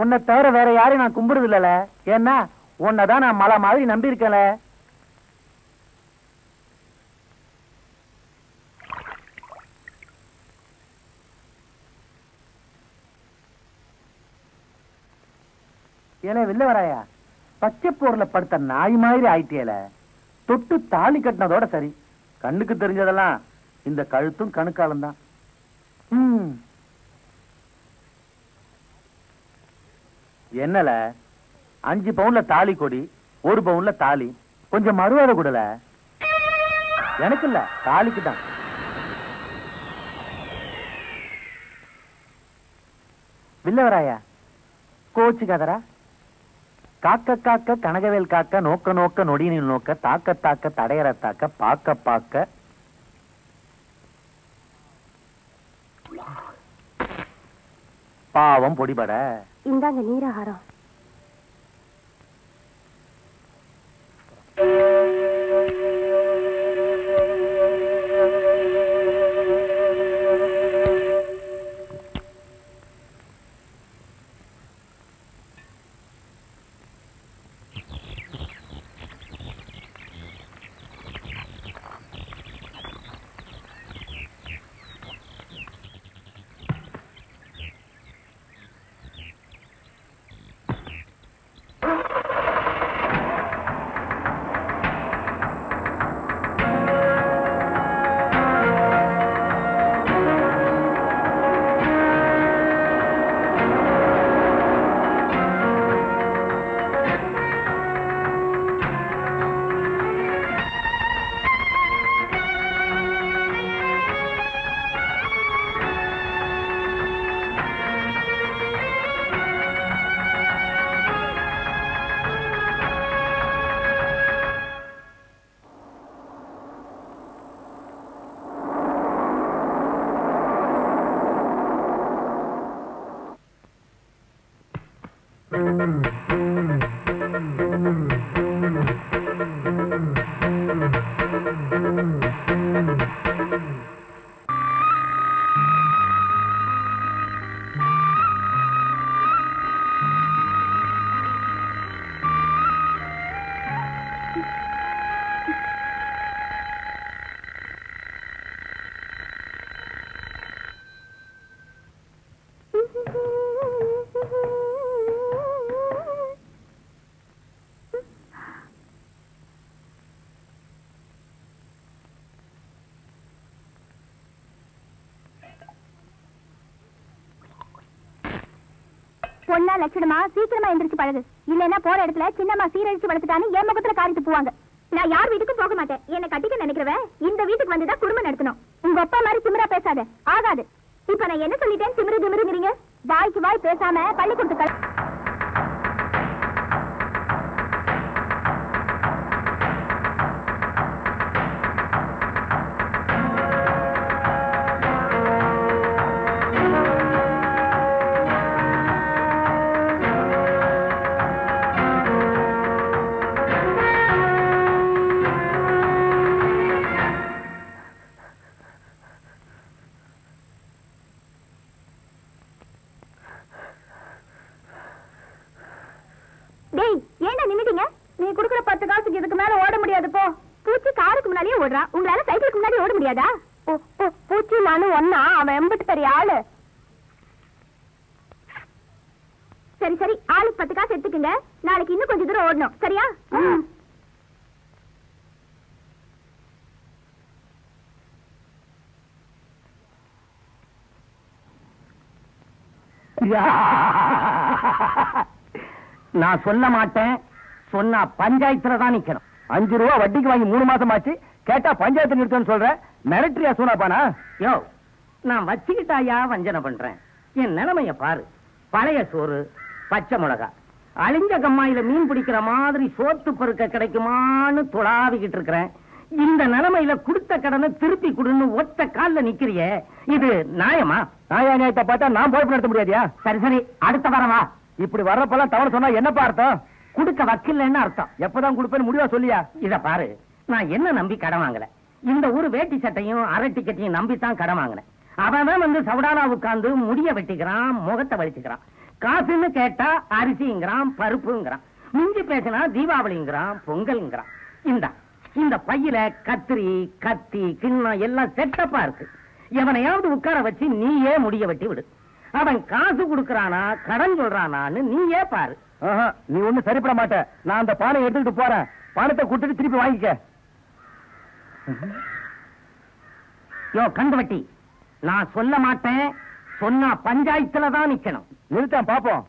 உன்னை தவிர வேற யாரையும் நான் கும்பிடுறது இல்லல. ஏன்னா உன்னதான் நான் மலை மாதிரி நம்பி இருக்கல. ஏலே வெளில வராயா? பச்சை போர்ல படுத்த நாய் மாதிரி ஆயிட்டியல. தொட்டு தாலி கட்டினதோட சரி, கண்ணுக்கு தெரிஞ்சதெல்லாம் இந்த கழுத்தும் கணுக்காலும் தான். என்னல 5 பவுன்ல தாலி கொடி, 1 பவுன்ல தாலி, கொஞ்சம் மறுவாத கூடல. எனக்கு இல்ல, தாலிக்கு தான். வில்லவராயா கோச்சு கதரா? காக்க காக்க கனகவேல் காக்க, நோக்க நோக்க நொடியில் நோக்க, தாக்க தாக்க தடையற தாக்க, பாக்க பாக்க பாவம் பொடிபட. இந்தாங்க நீராகாரம். பொண்ணா லட்சணமா சீக்கிரமா எந்திரிச்சு பழகு. இல்லன்னா போற இடத்துல சின்னம்மா சீரழிச்சு வளர்த்துட்டான்னு என் முகத்துல காரிட்டு போவாங்க. நான் யார் வீட்டுக்கும் போக மாட்டேன். என்ன கட்டிக்க நினைக்கிறவன் இந்த வீட்டுக்கு வந்துதான் குடும்பம் நடத்தணும். உங்க அப்பா மாதிரி திமிரா பேசாத, ஆகாது. இப்ப நான் என்ன சொல்லிட்டேன்? திமிரு திமிருங்கிறீங்க. வாய்க்கு வாய் பேசாம பள்ளிக்கூடத்துக்கு உங்களால சைக்கிளுக்கு முன்னாடி ஓட முடியாதா? பூச்சி நானும் ஒன்னா, அவன் எம்பிட்டு பெரிய ஆளு. சரி சரி, ஆளுக்கு 10 காசு எடுத்துக்குங்க. நாளைக்கு இன்னும் கொஞ்சம் தூரம் ஓடணும், சரியா? நான் சொல்ல மாட்டேன். சொன்னா பஞ்சாயத்துல தான் நிக்கணும். 5 ரூபா வட்டிக்கு வாங்கி 3 மாசம் ஆச்சு. கேட்டா பஞ்சாயத்து நிறுத்தம் சொல்ற. மிரட்டரியா சூனாப்பானா? யோ, நான் வச்சுக்கிட்டாயா வஞ்சனை பண்றேன். என் நிலைமைய பாரு. பழைய சோறு, பச்சை மிளகா, அழிஞ்ச கம்மாயில மீன் பிடிக்கிற மாதிரி சோத்து பொறுக்க கிடைக்குமான்னு தொடாவிக்கிட்டு இருக்கிறேன். இந்த நிலைமையில கொடுத்த கடனை திருப்பி கொடுன்னு ஒத்த கால்ல நிக்கிறியே, இது நியாயமா? நியாயத்தை பார்த்தா நான் பொறுப்பு நடத்த முடியாதியா? சரி சரி, அடுத்த வாரமா. இப்படி வர்றப்பெல்லாம் தவறு சொன்னா என்னப்பா அர்த்தம்? குடுக்க வக்கில்லைன்னு அர்த்தம். எப்பதான் கொடுப்பேன்னு முடிவா சொல்லியா? இத பாரு, நான் என்ன நம்பி கடன் வாங்கல. இந்த ஒரு வேட்டி சட்டையும் அரை டிக்கெட்டையும் நம்பித்தான் கடன் வாங்கினேன். அவன் வந்து சவுடானா உட்கார்ந்து முடிய வெட்டிக்கிறான், முகத்தை வலிச்சுக்கிறான். காசுன்னு கேட்டா அரிசிங்கிறான், பருப்புங்கிறான். மிஞ்சி பேசினா தீபாவளிங்கிறான், பொங்கல்ங்கிறான். இந்த பையில கத்திரி, கத்தி, கிண்ணம் எல்லாம் செட்டப்பா இருக்கு. எவனையாவது உட்கார வச்சு நீயே முடிய வெட்டி விடு. அவன் காசு கொடுக்கறானா கடன் சொல்றானான்னு நீயே பாரு. நீ ஒண்ணு சரிப்பட மாட்ட. நான் அந்த பானை எடுத்துக்கிட்டு போறேன். பணத்தை கொடுத்துட்டு திருப்பி வாங்கிக்க. யோ கண்டு வட்டி, நான் சொல்ல மாட்டேன். சொன்னா பஞ்சாயத்துல தான் நிக்கணும். நிறுத்தம் பாப்போம்.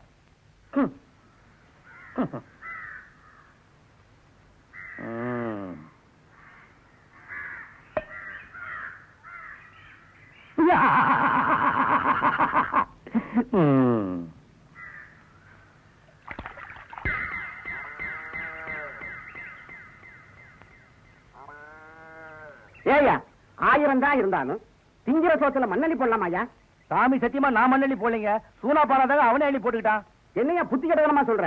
ஏயா, 1000 தான் இருந்தாலும் திங்கிற சோத்துல மண்ணள்ளி போடலாமாயா? சாமி சத்தியமா நான் மண்ணள்ளி போடலைங்க. சூனா பாராதாக அவனே அள்ளி போட்டுக்கிட்டான். என்னையா புத்தி கெட்டவனமா சொல்ற?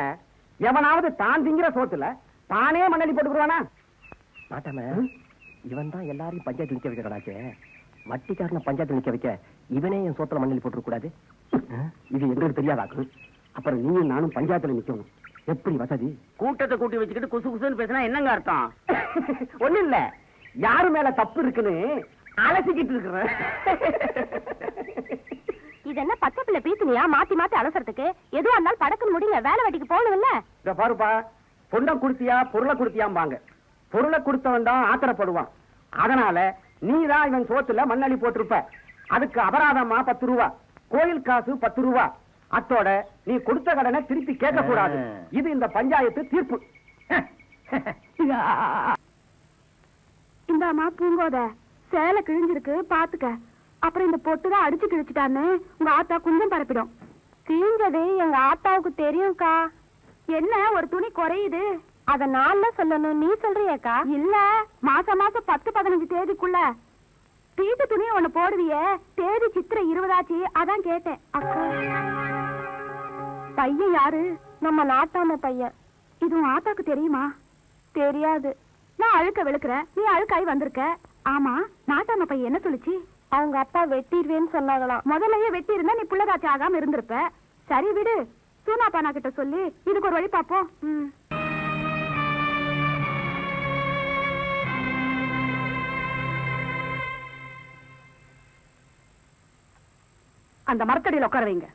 எவனாவது தான் திங்கிற சோத்துல தானே மண்ணள்ளி போட்டுக்குவானா? பாட்டாம, இவன் தான் எல்லாரையும் பஞ்சாயத்து நிக்க வைக்கிறாச்சே. வட்டிக்காரன பஞ்சாயத்து நிக்க வைக்க இவனே என் சோத்துல மண்ணள்ளி போட்டுக்க கூடாது. இது எங்களுக்கு தெரியாதாக்கு. அப்புறம் நீயும் நானும் பஞ்சாயத்துல நிக்கணும். எப்படி வசதி? கூட்டத்தை கூட்டி வச்சுக்கிட்டு குசு குசுன்னு பேசினா என்னங்க அர்த்தம்? ஒண்ணு இல்ல, யாரு மேல தப்பு இருக்குன்னு அலசிக்கிட்டு இருக்கிறேன். இது என்ன பச்சை பிள்ளை பீத்துனியா? மாத்தி மாத்தி அலசறதுக்கு எதுவா இருந்தாலும் படக்குன்னு முடிங்க. வேலை வெட்டிக்கு போகணும்ல. இத பாருப்பா, பொண்ணை குடுத்தியா பொருளை குடுத்தியாம்பாங்க. பொருளை கொடுத்தவன் தான் ஆத்திரப்படுவான். அதனால நீ தான் இவன் சோத்துல மண்ணள்ளி போட்டிருப்ப. அதுக்கு அபராதமா 10 ரூபா, கோயில் காசு 10 ரூபா. அத்தோட நீ கொடுத்த கடனை திருப்பி கேட்க கூடாது. இது இந்த பஞ்சாயத்து தீர்ப்பு. இந்தாமா பூங்கோத, சேலை கிழிஞ்சிருக்கு பாத்துக்க. அப்புறம் இந்த பொட்டுதான் அடிச்சு கிழிச்சிட்டான்னு உங்க ஆத்தா குஞ்சம் பரப்பிடும். கிழிஞ்சது எங்க ஆத்தாவுக்கு தெரியும்க்கா. என்ன ஒரு துணி குறையுது, அத நான்ல சொல்லணும், நீ சொல்றியக்கா? இல்ல, மாசம் மாசம் 10-15 தேதிக்குள்ள வீட்டு துணி ஒண்ணு போடுவியே. தேதி சித்திரை 20 ஆச்சு, அதான் கேட்டேன். அக்கா, பையன் யாரு? நம்ம நாட்டாம பையன். இதுவும் ஆத்தாக்கு தெரியுமா? தெரியாது. நான் அழுக்க வெளுக்கிறேன், நீ அழுக்காய் வந்திருக்க. ஆமா, நாட்டாம பையன் என்ன சொல்லுச்சு? அவங்க அப்பா வெட்டிடுவேன்னு சொன்னாங்களாம். முதலையே வெட்டி இருந்தா நீ புள்ளதாச்சி ஆகாம இருந்திருப்ப. சரி விடு, சூனாப்பானா கிட்ட சொல்லி இதுக்கு ஒரு வழி பாப்போம். அந்த மரத்தடியில் உட்கார வைங்க.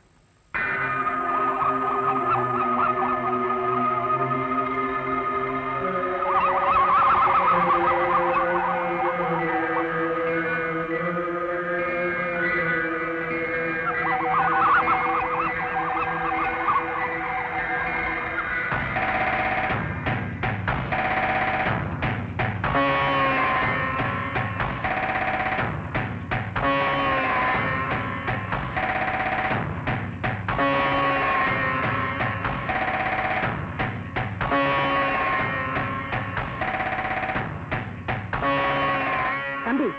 தம்பி,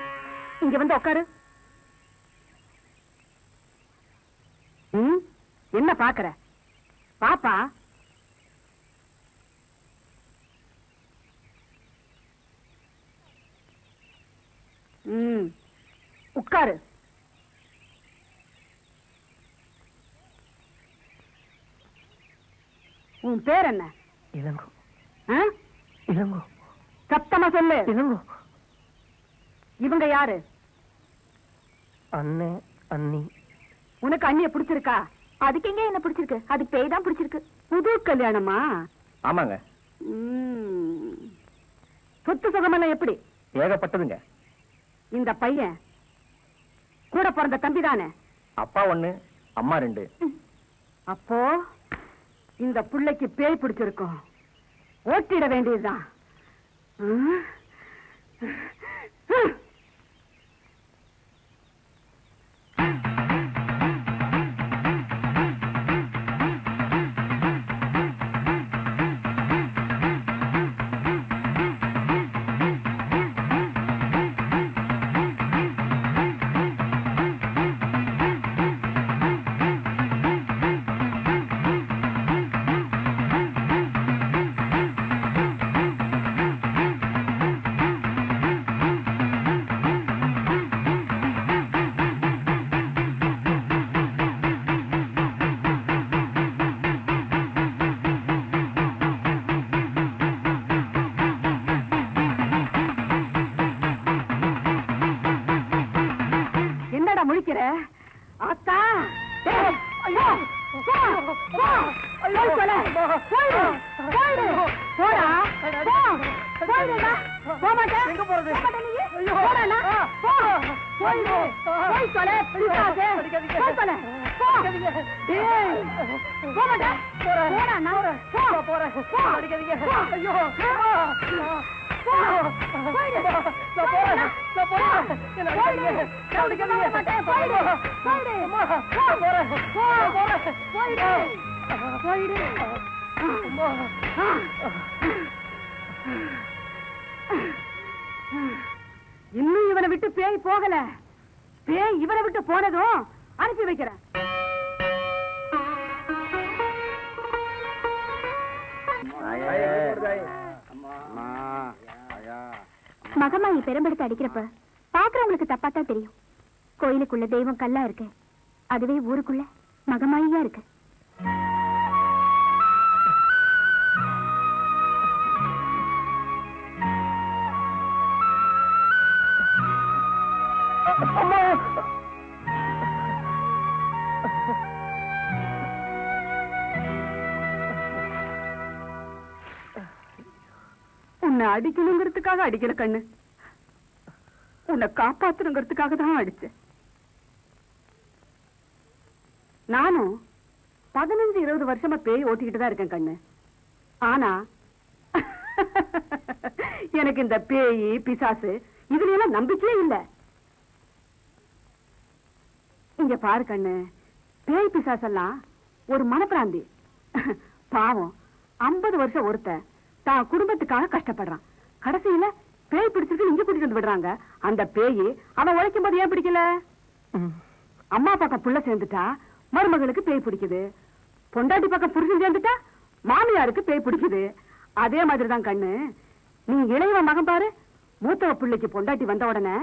இங்க வந்து உட்காரு. என்ன பாக்குற? பாப்பா, உட்காரு. உன் பேர் என்ன? இளங்கோ. இளங்கோ. சத்தமா சொல்லு. இளங்கோ. இவங்க யாரு? அண்ணே, அண்ணி. உனக்கு அண்ணிய பிடிச்சிருக்கா? அதுக்கு எங்க என்ன பிடிச்சிருக்கு? அதுக்கு பேய் தான் பிடிச்சிருக்கு. புது கல்யாணமா? ஆமாங்க. சொத்து சுகமெல்லாம் எப்படி? ஏகப்பட்டதுங்க. இந்த பையன் கூட பிறந்த தம்பி தானே? அப்பா 1, அம்மா 2. அப்போ இந்த புள்ளைக்கு பேய் பிடிச்சிருக்கும். ஓட்டிட வேண்டியதுதான். முழிக்கிற ஆத்தா? இன்னும் இவனை விட்டு பேய் போகல. பேய் இவனை விட்டு போனதும் அனுப்பி வைக்கிறேன். மகமாயி பெரும்பெடுத்து அடிக்கிறப்ப பாக்குறவங்களுக்கு தப்பாத்தான் தெரியும். கோயிலுக்குள்ள தெய்வம் கல்லா இருக்கு, அதுவே ஊருக்குள்ள மகமாயியா இருக்கு. உன்னை அடிக்கணுங்கிறதுக்காக அடிக்கல கண்ணு, உன்னை காப்பாத்தணுங்கிறதுக்காக தான் அடிச்சேன். நானும் 15-20 வருஷமா பேய் ஓட்டிக்கிட்டு தான் இருக்கேன் கண்ணு. ஆனா எனக்கு இந்த பேய் பிசாசு இதுல எல்லாம் நம்பிக்கையே இல்ல. இங்க பாரு கண்ணு, பேய் பிசாசெல்லாம் ஒரு மனப்பிராந்தி. பாவம் 50 வருஷம் ஒருத்தன் தான் குடும்பத்துக்காக கஷ்டப்படுறான். கடைசியில பேய் பிடிச்சிருக்கு இங்க கூட்டிட்டு வந்து விடுறாங்க. அந்த பேய் அவன் உழைக்கும் போது ஏன் பிடிக்கல? அம்மா பக்கம் புள்ள சேர்ந்துட்டா மருமகளுக்கு பேய் பிடிக்குது, பொண்டாட்டி பக்கம் புருஷன் சேர்ந்துட்டா மாமியாருக்கு பேய் பிடிக்குது. அதே மாதிரிதான் கண்ணு, நீ இளையவ மகன் பாரு, மூத்தவ பிள்ளைக்கு பொண்டாட்டி வந்த உடனே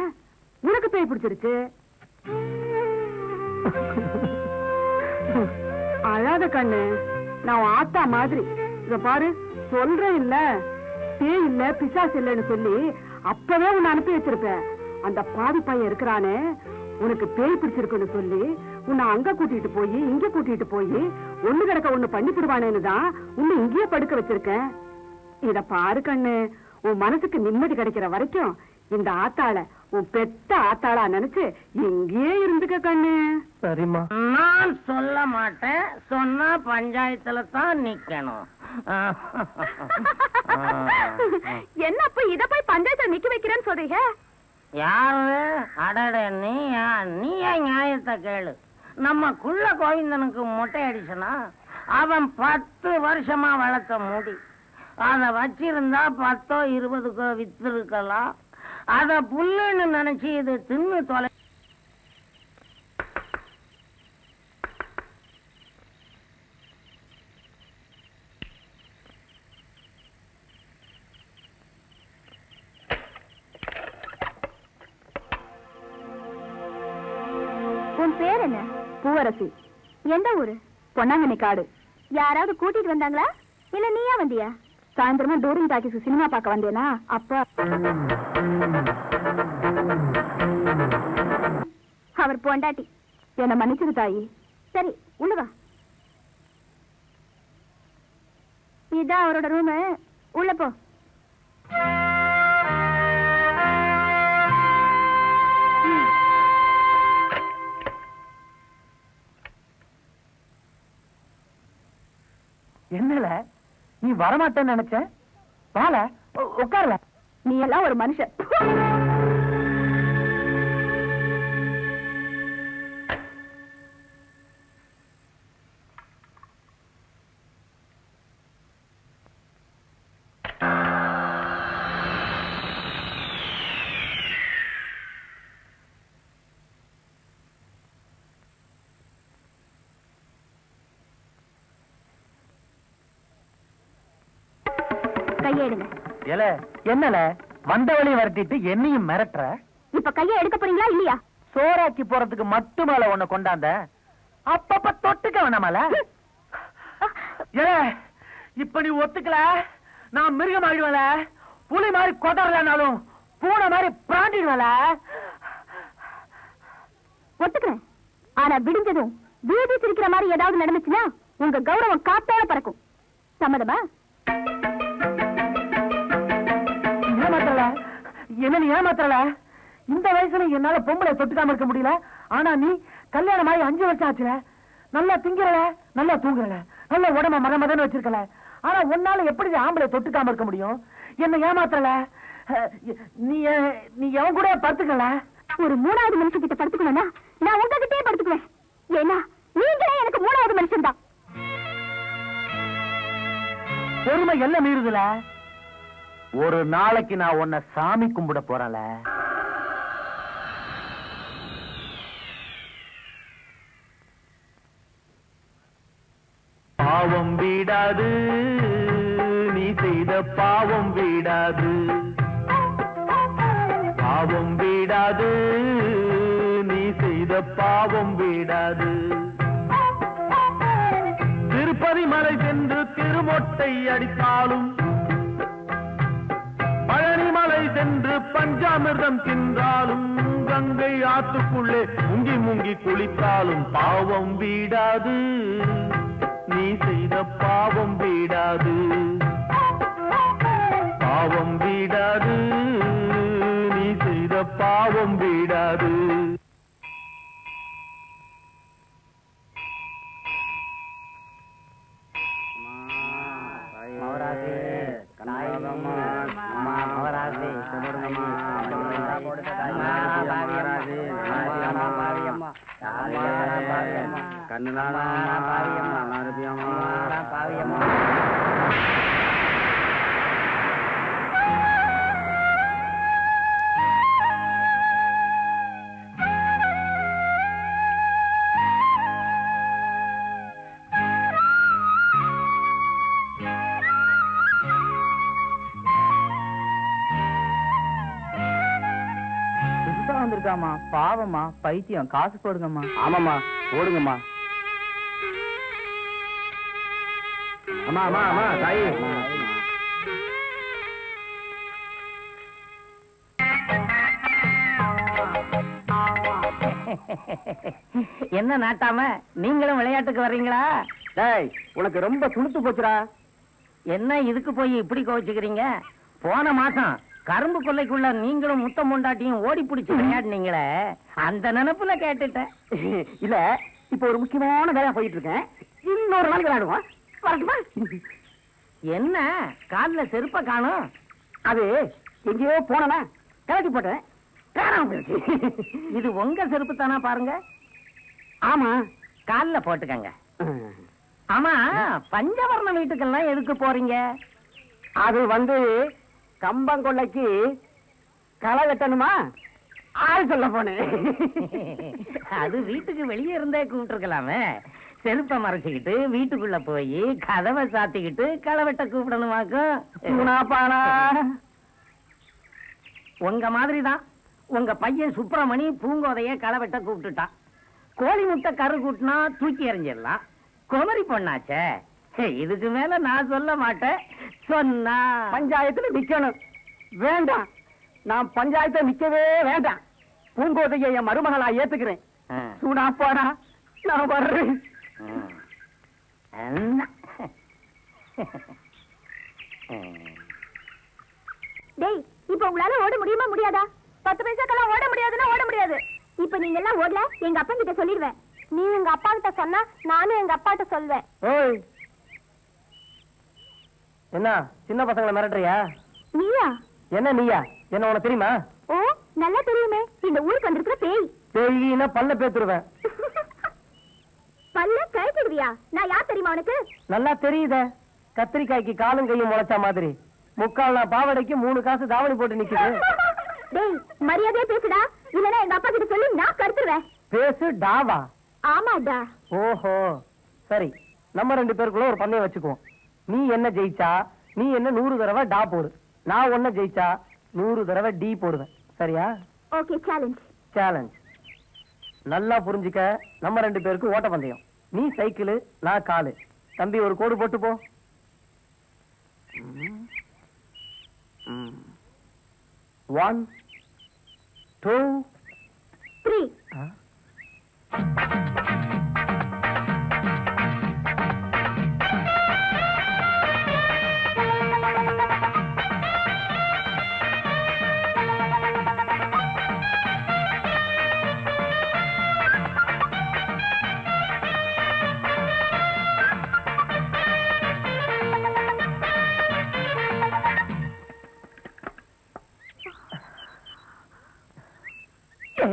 உனக்கு பேய் பிடிச்சிருச்சு. அழாத கண்ணு, நான் ஆத்தா மாதிரி. இத பாரு, சொல்றேன் இல்ல, பேய் இல்ல பிசாசு இல்லன்னு சொல்லி அப்பவே உன்னை அனுப்பி வச்சிருப்பேன். அந்த பாவி பையன் இருக்கிறானே, உனக்கு பேய் பிடிச்சிருக்குன்னு சொல்லி உன்னை அங்க கூட்டிட்டு போய் இங்க கூட்டிட்டு போய் ஒண்ணு கிடக்க ஒண்ணு பண்ணி போடுவானேன்னு தான் உன்னை இங்கேயே படுக்க வச்சிருக்கேன். இத பாரு கண்ணு, உன் மனசுக்கு நிம்மதி கிடைக்கிற வரைக்கும் இந்த ஆத்தாள உன் பெத்த ஆத்தாளா நினைச்சு எங்கேயே இருந்துக்க கண்ணு. சரிம்மா. நான் சொல்ல மாட்டேன், சொன்னா பஞ்சாயத்துல தான் நிக்கணும். என்ன அப்ப இத போய் பஞ்சாயத்துல நிக்க வைக்கிறேன்னு சொல்றீங்க? யாரு? அடட, நீ ஏன் நியாயத்தை கேளு. நம்ம குள்ள கோவிந்தனுக்கு மொட்டை அடிச்சனா, அவன் 10 வருஷமா வளர்த்த முடி, அத வச்சிருந்தா 10-20 வித்து இருக்கலாம். அத புல்லுன்னு நினைச்சு இது தின்னு தொலை. உன் பேர் என்ன? பூவரசி. எந்த ஊரு? பொன்னாங்கண்ணி காடு. யாராவது கூட்டிட்டு வந்தாங்களா இல்ல நீயா வந்தியா? சாயந்தரமா டூரிங் டாக்கிஸ் சினிமா பார்க்க வந்தேனா அப்ப அவர் பொண்டாட்டி. என்ன மன்னிச்சிரு தாயி. சரி உள்ள வா. இதான் அவரோட ரூமு. உள்ள போ. என்னல நீ வரமாட்டேன்னு நினைச்ச? வால உட்கார்ல. நீ எல்லாம் ஒரு மனுஷன். கையெடுங்க. என்னல வந்த வழி வரட்டிட்டு என்னையும் மிரட்டுற? இப்ப கையை எடுக்க போறீங்களா இல்லையா? சோறாக்கி போறதுக்கு மட்டுமால உன்னை கொண்டாந்த, அப்பப்ப தொட்டுக்க வேணாமல. இப்ப நீ ஒத்துக்கல, நான் மிருகம் ஆயிடுவல. புலி மாதிரி கொதறலனாலும் பூனை மாதிரி பிராண்டிடுவல. ஒத்துக்கிறேன். ஆனா விடிஞ்சதும் வீதி சிரிக்கிற மாதிரி ஏதாவது நடந்துச்சுன்னா உங்க கௌரவம் காத்தால பறக்கும். சம்மதமா? ஏமாத்தல என்ன? நீ ஏமாத்தல. இந்த வயசுல என்னால பொம்பளை தொட்டுக்காம இருக்க முடியல. ஆனா நீ கல்யாணம் ஆகி 5 வருஷம் ஆச்சுல. நல்லா திங்கிறல, நல்லா தூங்குறல, நல்ல உடம்ப மதமதன்னு வச்சிருக்கல. ஆனா உன்னால எப்படி ஆம்பளை தொட்டுக்காம இருக்க முடியும்? என்ன ஏமாத்தல. நீ எவன் கூட படுத்துக்கல. ஒரு 3வது மனுஷன் கிட்ட படுத்துக்கணும்னா நான் உங்ககிட்டயே படுத்துக்குவேன். ஏன்னா நீங்களே எனக்கு 3வது மனுஷன் தான். பொறுமை எல்லாம் மீறுதுல. ஒரு நாளைக்கு நான் உன்னை சாமி கும்பிட போறேன்ல. பாவம் வீடாது, நீ செய்த பாவம் வீடாது. பாவம் வீடாது, நீ செய்த பாவம் வீடாது. திருப்பதி மலை சென்று திருமொட்டை அடித்தாலும், பழனிமலை சென்று பஞ்சாமிர்தம் தின்றாலும், கங்கை ஆத்துக்குள்ளே முங்கி முங்கி குளித்தாலும் பாவம் வீடாது, நீ செய்த பாவம் வீடாது. பாவம் வீடாது, நீ செய்த பாவம் வீடாது. வந்திருக்காமா, பாவமா, பைத்தியம், காசு போடுங்கம்மா. ஆமாமா போடுங்கம்மா. அம்மா அம்மா அம்மா தாயி. என்ன நாட்டாம நீங்களும் விளையாட்டுக்கு வர்றீங்களா? டேய், உனக்கு ரொம்ப துணுத்து போச்சுடா. என்ன இதுக்கு போய் இப்படி கோவிச்சுக்கிறீங்க? போன மாசம் கரும்பு கொல்லைக்குள்ள நீங்களும் முத்தம் பொண்டாட்டியும் ஓடி பிடிச்சு விளையாடுனீங்களே, அந்த நினைப்புல கேட்டுட்டேன். இல்ல, இப்ப ஒரு முக்கியமான வேலையா போயிட்டு இருக்கேன். இன்னொரு நாள் விளையாடுவோம். வரட்டுமா? என்ன கால்ல செருப்ப காணும்? அது எங்கேயோ போனா கலட்டி போட்டேன். இது உங்க செருப்பு தானா? பாருங்க. ஆமா, கால்ல போட்டுக்கங்க. ஆமா, பஞ்சவர்ண வீட்டுக்கெல்லாம் எதுக்கு போறீங்க? அது வந்து கம்பங்கொள்ளைக்கு களை வெட்டணுமா? ஆள் சொல்ல போனேன். அது வீட்டுக்கு வெளியே இருந்தே கூப்பிட்டுருக்கலாமே. செருப்பை மறைச்சுக்கிட்டு வீட்டுக்குள்ள போய் கதவை சாத்திக்கிட்டு களை வெட்ட கூப்பிடணுமாக்கும். உங்க மாதிரிதான் உங்க பையன் சுப்பிரமணி பூங்கோதைய களை வெட்ட கூப்பிட்டுட்டான். கோழி முட்டை கரு கூட்டினா தூக்கி எறிஞ்சிடலாம். குமரி பொண்ணாச்சே, இதுக்கு மேல நான் சொல்ல மாட்டேன். சொன்னா பஞ்சாயத்துல நிக்கணும். வேண்டாம், நான் பஞ்சாயத்துல நிக்கவே வேண்டாம். பூங்கோதைய என் மருமகளா ஏத்துக்கிறேன். சூடா போடா, நான் வர்றேன். டேய், இப்ப உங்களால ஓட முடியுமா முடியாதா? 10 பைசாக்கெல்லாம் ஓட முடியாதுன்னா ஓட முடியாது. இப்ப நீங்க எல்லாம் ஓடல, எங்க அப்பா கிட்ட சொல்லிடுவேன். நீ எங்க அப்பா கிட்ட சொன்னா நானும் எங்க அப்பாட்ட சொல்வேன். ஓய், என்ன சின்ன பசங்களை மிரட்டுறியா? நீயா? என்ன நீயா? என்ன உனக்கு தெரியுமா? ஓ, நல்லா தெரியுமே. இந்த ஊருக்கு வந்திருக்கிற பேய். பேயினா பல்ல பேத்துருவேன். பல்ல கழிச்சிடுவியா? நான் யார் தெரியுமா உனக்கு? நல்லா தெரியுதே. கத்திரிக்காய்க்கு காலும் கையும் முளைச்சா மாதிரி முக்கால் நான் பாவடைக்கு 3 காசு தாவணி போட்டு நிக்குது. டேய், மரியாதையா பேசுடா, இல்லனா எங்க அப்பா கிட்ட சொல்லி நான் கருத்துருவேன். பேசு டாவா? ஆமாடா. ஓஹோ, சரி. நம்ம 2 பேருக்குள்ள ஒரு பந்தயம் வச்சுக்குவோம். நீ என்ன ஜெயிச்சா நீ என்ன 100 தடவை டா போடு. நான் ஒன்ன ஜெயிச்சா 100 தடவை டி போடுவேன். சரியா? Okay, challenge. சேலஞ்ச். நல்லா புரிஞ்சுக்க, நம்ம 2 பேருக்கு ஓட்ட பந்தயம். நீ சைக்கிள், நான் காலு. தம்பி ஒரு கோடு போட்டு போ. 1 2 3.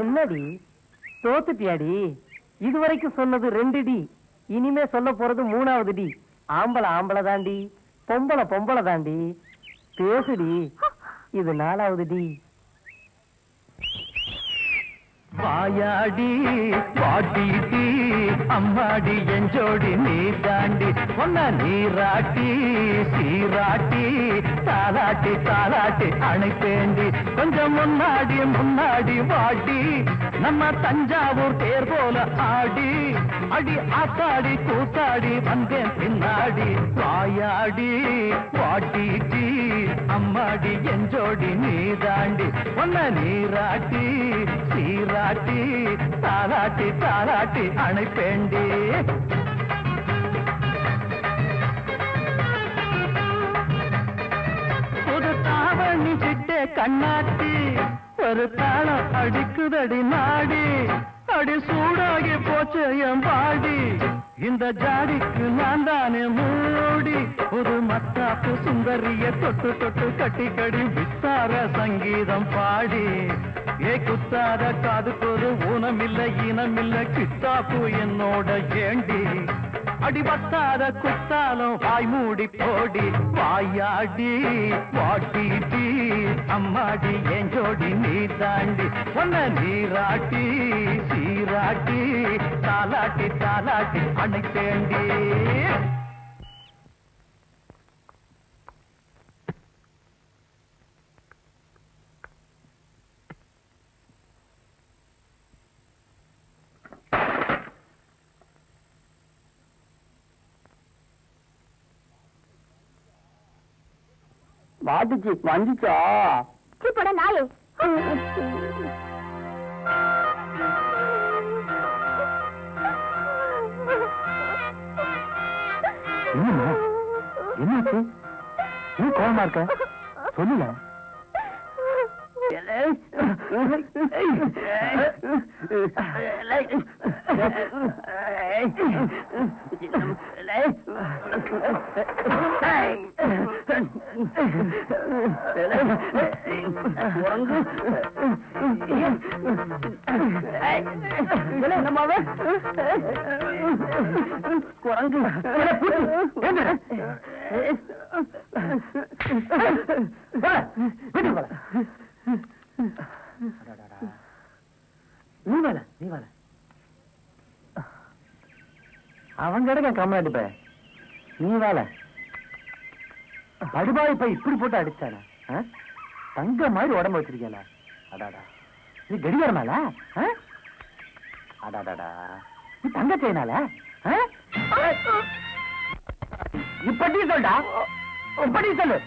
என்னடி தோத்துட்டியாடி? இதுவரைக்கும் சொன்னது 2 டி, இனிமே சொல்ல போறது 3வது டி. ஆம்பளை ஆம்பளை தாண்டி, பொம்பளை பொம்பளை தாண்டி. பேசுடி, இது 4வது டி. வாயாடி பாட்டி அம்மாடி எஞ்சோடி நீ தாண்டி ஒன்ன நீராட்டி சீராட்டி தாலாட்டி தாலாட்டி அணைப்பேண்டி கொஞ்சம் முன்னாடி முன்னாடி வாடி நம்ம தஞ்சாவூர் தேர் போல ஆடி அடி ஆத்தாடி கூத்தாடி வந்தேன் பின்னாடி வாயாடி பாட்டி அம்மாடி எஞ்சோடி நீ தாண்டி ஒன்ன நீராட்டி சீராட்டி தாலாட்டி தாலாட்டி அணைப்பேண்டி புது தாவணி சிட்டே கண்ணாட்டி ஒரு தாளம் அடிக்குதடி நாடி அடி சூடாகி போச்சு என் பாடி இந்த ஜாடிக்கு நான் தானே மூடி ஒரு மத்தாப்பு சுந்தரிய தொட்டு தொட்டு கட்டி கடி வித்தார சங்கீதம் பாடி ஏ குத்தாத காதுக்கு ஒரு ஊனமில்ல இனமில்ல கித்தாப்பு என்னோட ஏண்டி அடி வத்தாத குத்தாலும் வாய் மூடி போடி வாயாடி வாட்டி அம்மாடி என் ஜோடி நீ தாண்டி ஒன்ன நீராட்டி சீராட்டி தாலாட்டி தாலாட்டி அணைத்தேண்டி மாட்டுச்சு வந்துச்சா? போட நாயே. என்னம்மா என்னாச்சு? நீ கோவமா இருக்க? சொல்லுல. குரங்கு நீ வேலை அவங்க எடுக்க கம்மி அடிப்ப நீ வேலை படுபாய் இப்ப இப்படி போட்டு அடிச்சானா தங்க மாதிரி உடம்பு வச்சிருக்கல அடாடா நீ கடிகாரமால அடாடாடா நீ தங்க செய்யனால இப்படி சொல்டா இப்படி சொல்லு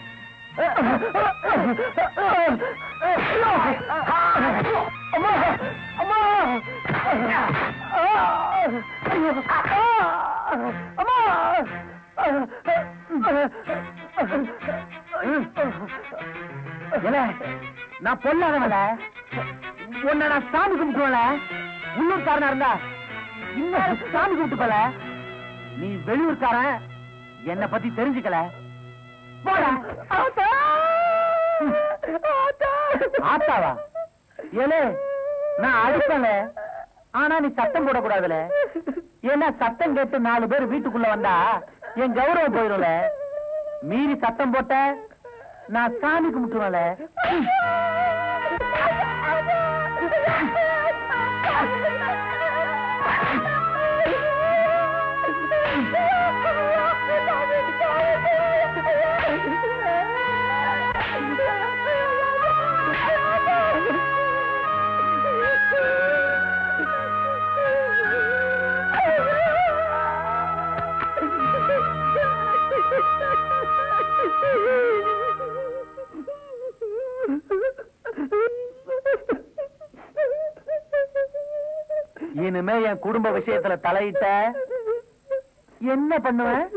அம்மா அம்மா அம்மா நான் பொல்லாதவல உன்னை நான் சாமி கும்பிட்டுவல உள்ளூர்காரனா இருந்தா இன்னும் சாமி கும்பிட்டு போல நீ வெளியூர்காரன் என்னை பத்தி தெரிஞ்சுக்கல ஆத்தாவா ஏலே நான் அடிப்பல ஆனா நீ சத்தம் போடக்கூடாதுல ஏன்னா சத்தம் கேட்டு 4 பேர் வீட்டுக்குள்ள வந்தா என் கௌரவம் போயிடும்ல மீறி சத்தம் போட்ட நான் சாமி கும்பிட்டுவல இனிமே என் குடும்ப விஷயத்துல தலையிட்ட என்ன பண்ணுவேன்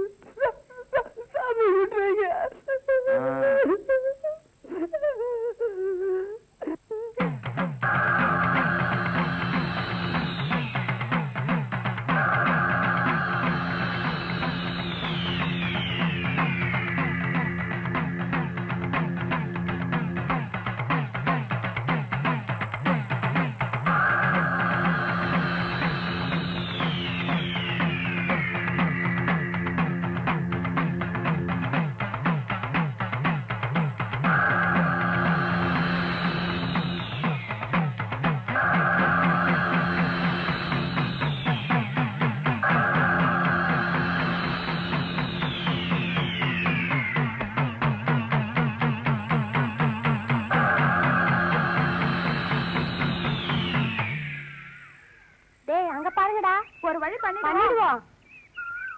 ஒரு வழி பண்ணிடுவோம்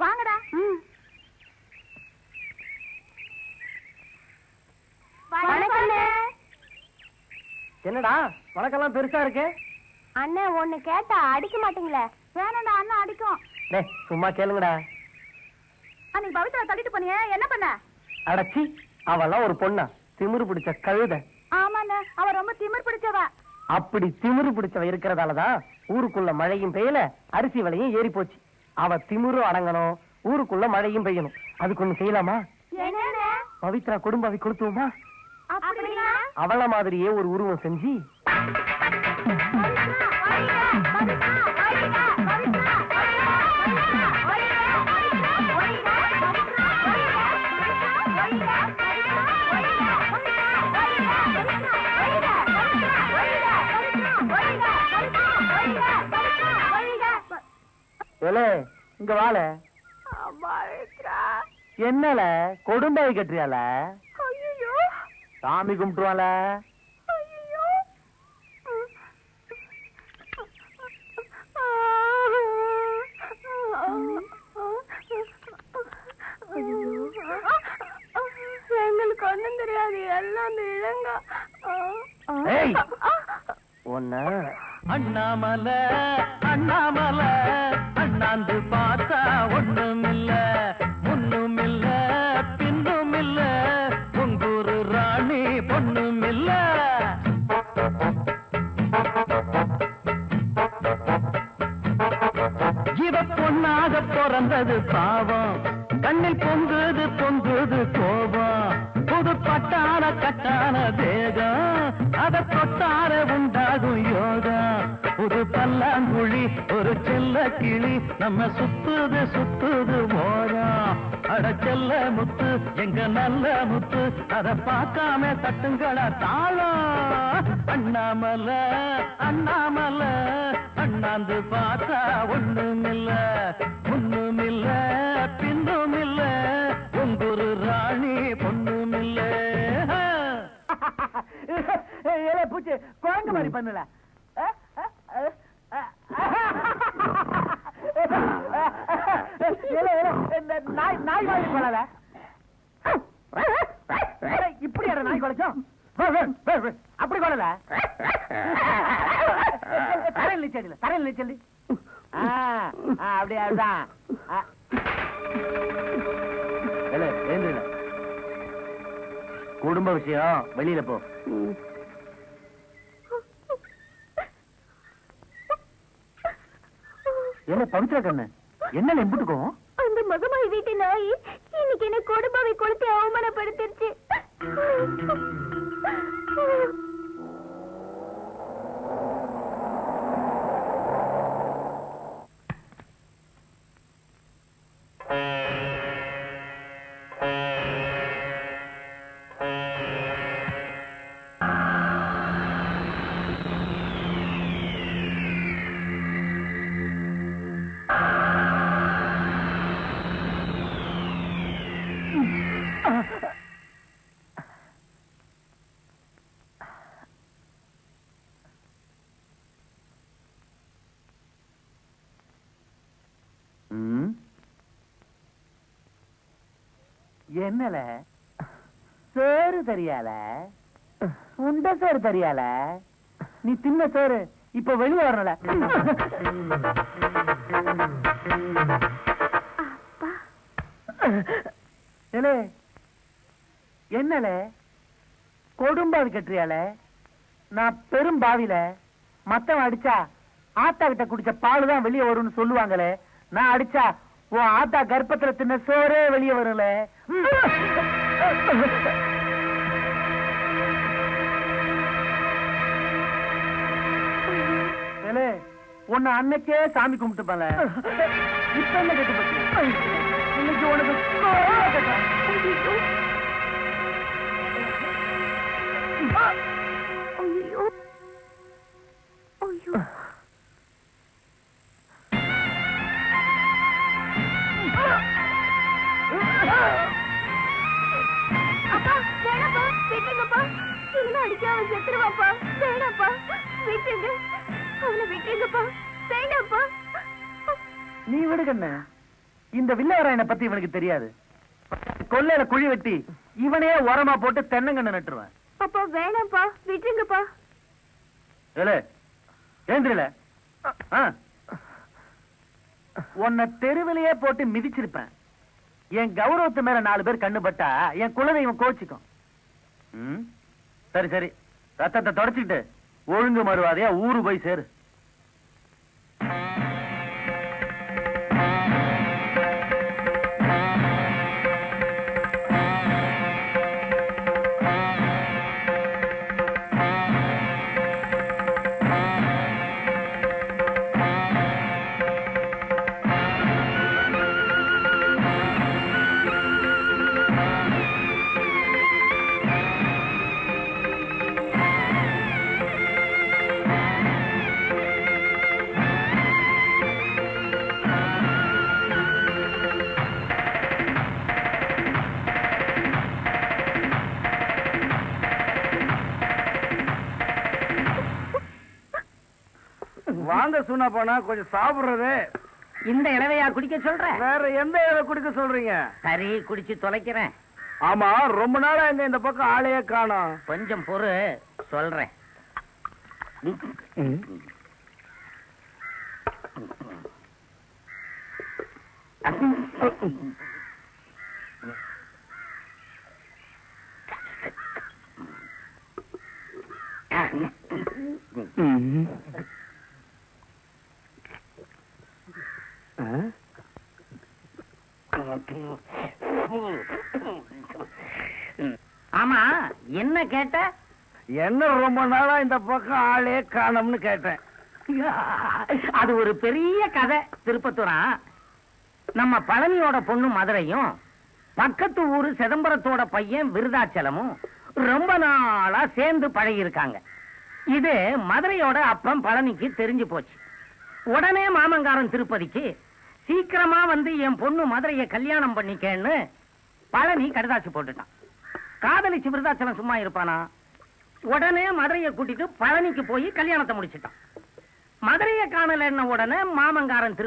வாங்கடா என்னடா வழக்கெல்லாம் பெருசா இருக்கு அண்ணன் ஒண்ணு கேட்டா அடிக்க மாட்டீங்களே வேணாண்டா அண்ணன் அடிக்கும் சும்மா கேளுங்கடா அன்னைக்கு பவித்ரா தள்ளிட்டு போனியே என்ன பண்ண அடச்சி அவெல்லாம் ஒரு பொண்ணா திமிரு பிடிச்ச கழுத ஆமாண்ண அவ ரொம்ப திமிர் பிடிச்சவ அப்படி திமிரு பிடிச்சவ இருக்கிறதாலதான் ஊருக்குள்ள மழையும் பெய்யல அரிசி விலையும் ஏறி போச்சு அவ திமிரும் அடங்கணும் ஊருக்குள்ள மழையும் பெய்யணும் அதுக்கு ஒண்ணு செய்யலாமா பவித்ரா குடும்பவை கொடுத்துவோமா அவள மாதிரியே ஒரு உருவம் செஞ்சு இங்க வாழ என்னல கொடும்பாவை கட்டுறியால சாமி கும்பிட்டுவால எங்களுக்கு ஒண்ணும் தெரியாது எல்லாம் இழங்க ஒன்னு அண்ணாமல அண்ணாமல அண்ணாந்து பார்த்தா ஒண்ணுமில்ல முன்னுமில்ல பின்னுமில்ல உங்கூரு ராணி பொண்ணுமில்ல இவ பொண்ணாக பிறந்தது பாவம் கண்ணில் பொங்குது பொங்குது கோபம் புது பட்டான கட்டான தேகம் அத தொட்டார உண்டாகும் யோகம் புது பல்லாங்குழி ஒரு செல்ல கிளி நம்ம சுத்துது சுத்துது மோகம் அடச்சல்ல முத்து எங்க நல்ல முத்து அத பார்க்காம தட்டுங்களா தாளம் அண்ணாமல அண்ணாமல அண்ணாந்து பார்த்தா ஒண்ணுமில்ல ஒண்ணுமில்ல பின்னுமில்ல உங்கொரு ராணி பொண்ணுமில்ல பூச்சி குழந்தை மாதிரி பண்ணல நாய் மாதிரி பண்ணல இப்படி நாய் குலைச்சோம் அப்படி கொள்ளல தரையில் நீச்சல் தரையில் நீச்சல் அப்படியே அதுதான் குடும்ப விஷயம் வெளியில போ என்ன பவித்ரா கண்ணு என்ன எம்பிட்டுக்கோ அந்த மகமாய் வீட்டு நாய் இன்னைக்கு என்ன கொடுப்பாவை கொளுத்தி அவமானப்படுத்திருச்சு. என்னல சோறு தெரியால உண்ட சோறு தெரியால நீ தின்ன சோறு இப்ப வெளியே வரல என்னல கொடும்பாவி கட்டுறியால நான் பெரும் பாவில மத்தவன் அடிச்சா ஆத்தா கிட்ட குடிச்ச பால் தான் வெளியே வரும்னு சொல்லுவாங்களே நான் அடிச்சா உன் ஆத்தா கர்ப்பத்துல தின்ன சோறே வெளியே வரும்ல உன்னை அன்னைக்கே சாமி கும்பிட்டுப்பால இப்ப என்ன கட்டு பத்தி இன்னைக்கு உனக்கு நீ விடுகண்ண இந்த வில்லவராயனை பத்தி இவனுக்கு தெரியாது. கொல்லையில குழி வெட்டி இவனே உரமா போட்டு தென்னங்கண்ணு நட்டுருவேன். அப்பா வேணாம்ப்பா விட்டுருங்கப்பா. ஏந்திரல உன்னை தெருவிலேயே போட்டு மிதிச்சிருப்பேன். என் கௌரவத்து மேல 4 பேர் கண்ணுபட்டா என் குலதெய்வம் கோச்சிக்கும். சரி சரி ரத்தத்தை தொடச்சிட்டு ஒழுங்கு மறுவாதையா ஊரு போய் சேரு. வாங்க சொன்னா போனா கொஞ்சம் சாப்பிடுறது. இந்த இளவையா குடிக்க சொல்ற? வேற எந்த இளவை குடிக்க சொல்றீங்க? சரி குடிச்சு தொலைக்கிறேன். ஆமா ரொம்ப நாளா இந்த பக்கம் ஆளையே காணோம். கொஞ்சம் பொறு சொல்றேன். ஆமா என்ன கேட்ட? என்ன ரொம்ப நாளா இந்த பக்கம் ஆளே காணோம்னு கேட்டேன். அது ஒரு பெரிய கதை. திருப்பத்தூரா நம்ம பழனியோட பொண்ணு மதுரையும் பக்கத்து ஊரு சிதம்பரத்தோட பையன் விருதாச்சலமும் ரொம்ப நாளா சேர்ந்து பழகி இருக்காங்க. இது மதுரையோட அப்பம் பழனிக்கு தெரிஞ்சு போச்சு. உடனே மாமங்காரன் திருப்பதிக்கு சீக்கிரமா வந்து என் பொண்ணு மதுரையை கல்யாணம் பண்ணிக்கன்னு பழனி கடுதாசி போட்டுட்டான். காதலிச்சு விருதாச்சலம் சும்மா இருப்பானா? உடனே மதுரையை கூட்டிட்டு பழனிக்கு போய் கல்யாணத்தை முடிச்சிட்டான். மதுரையை காணலன்ன உடனே மாமங்காரன்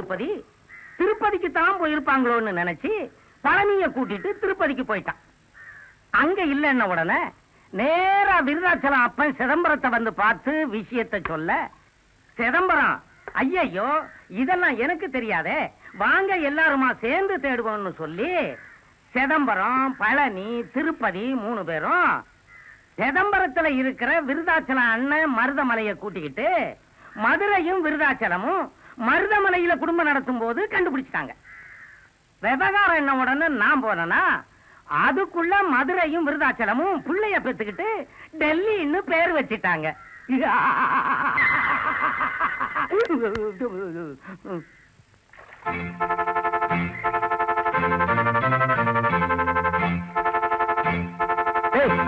திருப்பதிக்கு தான் போயிருப்பாங்களோன்னு நினைச்சு பழனிய கூட்டிட்டு திருப்பதிக்கு போயிட்டான். அங்க இல்லைன்ன உடனே நேரா விருதாச்சலம் அப்பன் சிதம்பரத்தை வந்து பார்த்து விஷயத்தை சொல்ல, சிதம்பரம் ஐயையோ இதெல்லாம் எனக்கு தெரியாதே, வாங்க எல்லாருமா சேர்ந்து தேடுவோம்னு சொல்லி சிதம்பரம் பழனி திருப்பதி 3 பேரும் சிதம்பரத்துல இருக்கிற விருதாச்சலம் அண்ணன் மருதமலையை கூட்டிக்கிட்டு மதுரையும் விருதாச்சலமும் மருதமலையில குடும்பம் நடத்தும் போது கண்டுபிடிச்சிட்டாங்க. விவகாரம் என்ன உடனே நான் போனேன்னா அதுக்குள்ள மதுரையும் விருதாச்சலமும் பிள்ளைய பெத்துக்கிட்டு டெல்லின்னு பேர் வச்சிட்டாங்க.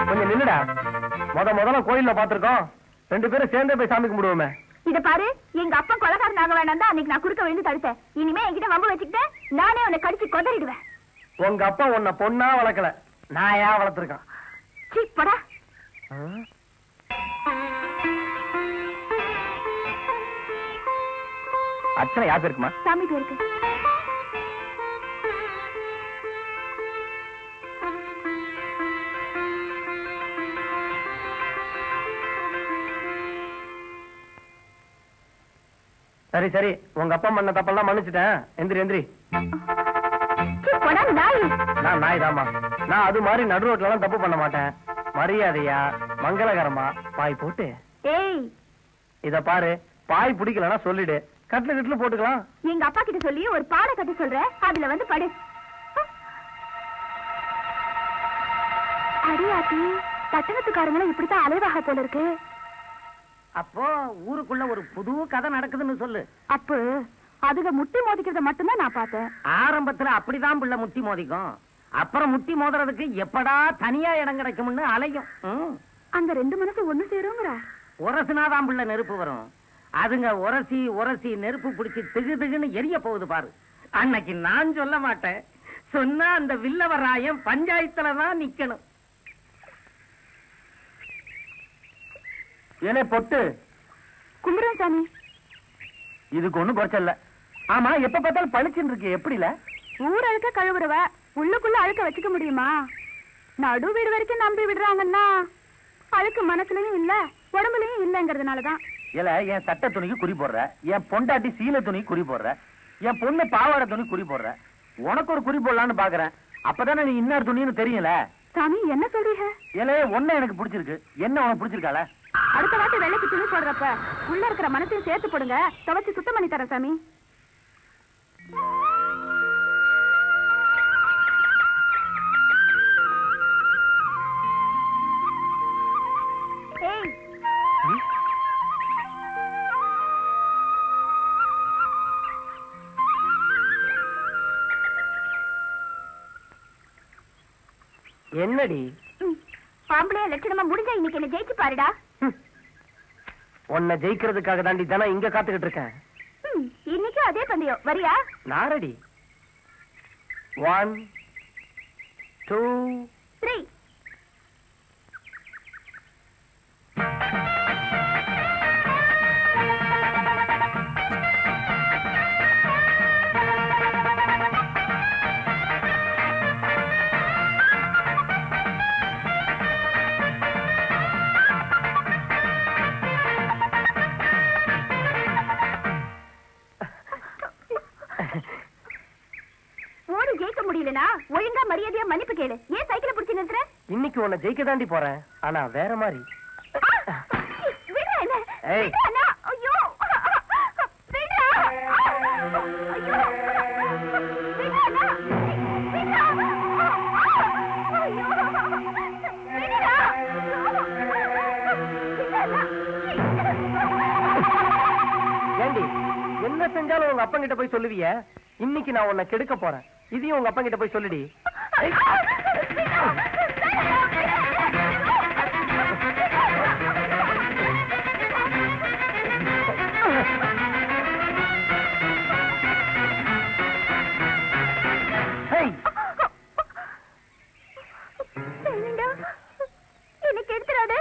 கொஞ்சம் நில்லுடா. முதல்ல கோயில்ல பாத்துருக்கோம், 2 பேரும் சேர்ந்தே போய் சாமி கும்பிடுவோமே. இத பாரு, எங்க அப்பா கொலைகாரன் ஆக வேண்டாம் தான் அன்னைக்கு நான் குறுக்க விழுந்து தடுத்தேன். இனிமே என்கிட்ட வம்பு வச்சுக்கிட்டு நானே உன்னை கடிச்சு கொதறிடுவேன். உங்க அப்பா உன்னை பொண்ணா வளர்க்கல, நாயா வளர்த்திருக்கான். சீ போடா. அச்சனை யாரு இருக்குமா? சாமி பேருக்கு. சரி சரி, உங்க அப்பா பண்ண தப்பெல்லாம் மன்னிச்சுட்டேன். எந்திரி. நான் நாய் தாமா. நான் அது மாதிரி நடு ரோட்ல எல்லாம் தப்பு பண்ண மாட்டேன். மரியாதையா மங்களகரமா பாய் போட்டு. ஏய், இத பாரு, பாய் பிடிக்கலன்னா சொல்லிடு, கட்டில போட்டுக்கலாம். எங்க அப்பா கிட்ட சொல்லி ஒரு பானை கட்ட சொல்ற, அதுல வந்து படு. அடியாத்தி, பட்டணத்துக்காரங்களும் இப்படித்தான் அலைவாக போல இருக்கு. அப்போ ஊருக்குள்ள ஒரு புது கதை நடக்குதுன்னு சொல்லு. அப்போ அதுல முட்டி மோதிக்கிறத மட்டும்தான் நான் பார்த்தேன். ஆரம்பத்துல அப்படிதான் பிள்ளை முட்டி மோதிக்கும், அப்புறம் முட்டி மோதுறதுக்கு எப்படா தனியா இடம் கிடைக்கும்னு அலையும். அந்த 2 மனசு ஒண்ணு சேருங்கிற. உரசுனாதான் பிள்ளை நெருப்பு வரும். அதுங்க உரசி நெருப்பு பிடிச்சி திகுன்னு எரிய போகுது பாரு. அன்னைக்கு நான் சொல்ல மாட்டேன், சொன்னா அந்த வில்லவராயம் பஞ்சாயத்துலதான் நிக்கணும். ஏனே பொட்டு கும்பிடுறேன் சாமி. இதுக்கு ஒண்ணும் குறைச்சல்ல. ஆமா, எப்ப பார்த்தாலும் பளிச்சுன்னு இருக்கு, எப்படில? ஊர் அழுக்க கழுவுறவ உள்ளுக்குள்ள அழுக்க வச்சுக்க முடியுமா? நடு வீடு வரைக்கும் நம்பி விடுறாங்கன்னா அழுக்கு மனசுலயும் இல்ல உடம்புலயும் இல்லங்கிறதுனாலதான். இல்ல, என் சட்ட துணிக்கு குறி போடுற, என் பொண்டாட்டி சீலை துணிக்கு குறி போடுற, என் பொண்ணு பாவாடை துணி குறி போடுற. உனக்கு ஒரு குறி போடலான்னு பாக்குறேன். அப்பதானே நீ இன்னொரு துணின்னு தெரியல. சாமி என்ன சொல்றீங்க? ஏலே, ஒன்ன எனக்கு பிடிச்சிருக்கு, என்ன உனக்கு பிடிச்சிருக்கால? அடுத்த வாட்டி வெள்ளைக்கு துணி போடுறப்ப உள்ள இருக்கிற மனசையும் சேர்த்து போடுங்க, துவைச்சு சுத்தம் பண்ணி தரேன் சாமி. ஏய், என்னடி பாம்பளைய லட்சணமா முடிஞ்சா இன்னைக்கு என்ன ஜெயிச்சு பாருடா. உன்னை ஜெயிக்கிறதுக்காக தாண்டி தானே இங்க காத்துக்கிட்டு இருக்கேன். இன்னைக்கும் அதே பந்தயம், வரியா? நான் ரெடி. 1 2 3. ஓடி ஜெயிக்க முடியலனா ஒழுங்கா மரியாதையா மன்னிப்பு கேளு. ஏன் சைக்கிளை பிடிச்சு நிறுத்துற? இன்னைக்கு உன்னை ஜெயிக்க தாண்டி போறேன், ஆனா வேற மாதிரி. விடு என்ன? ஏய். விடு அண்ணா. ஐயோ. விடு. ஐயோ. விடு அண்ணா. விடு. ஐயோ. விடுடா. ஏண்டி, என்ன செஞ்சாலும் உங்க அப்பா கிட்ட போய் சொல்லுவிய? இன்னைக்கு நான் உன்னை கெடுக்க போறேன், இதையும் உங்க அப்பா கிட்ட போய் சொல்லுடி. எனக்கு எடுத்துறாத,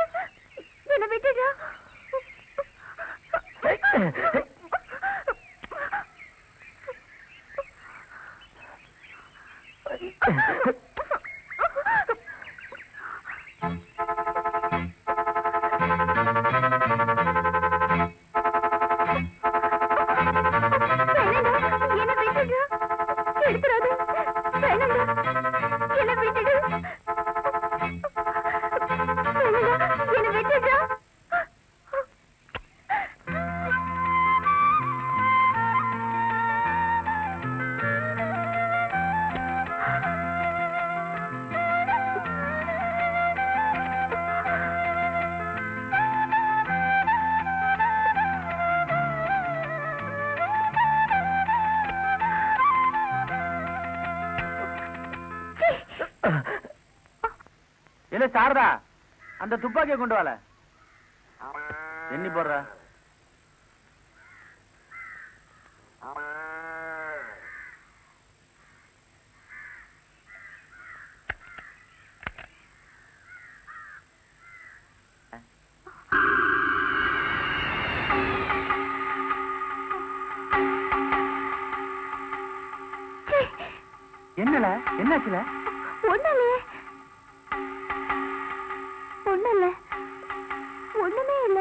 என்ன விட்டுடு. இல்ல சாரதா, அந்த துப்பாக்கியை கொண்டு வால. எண்ணி போடுற. என்னல, என்னாச்சுல? ஒண்ணுமே இல்ல.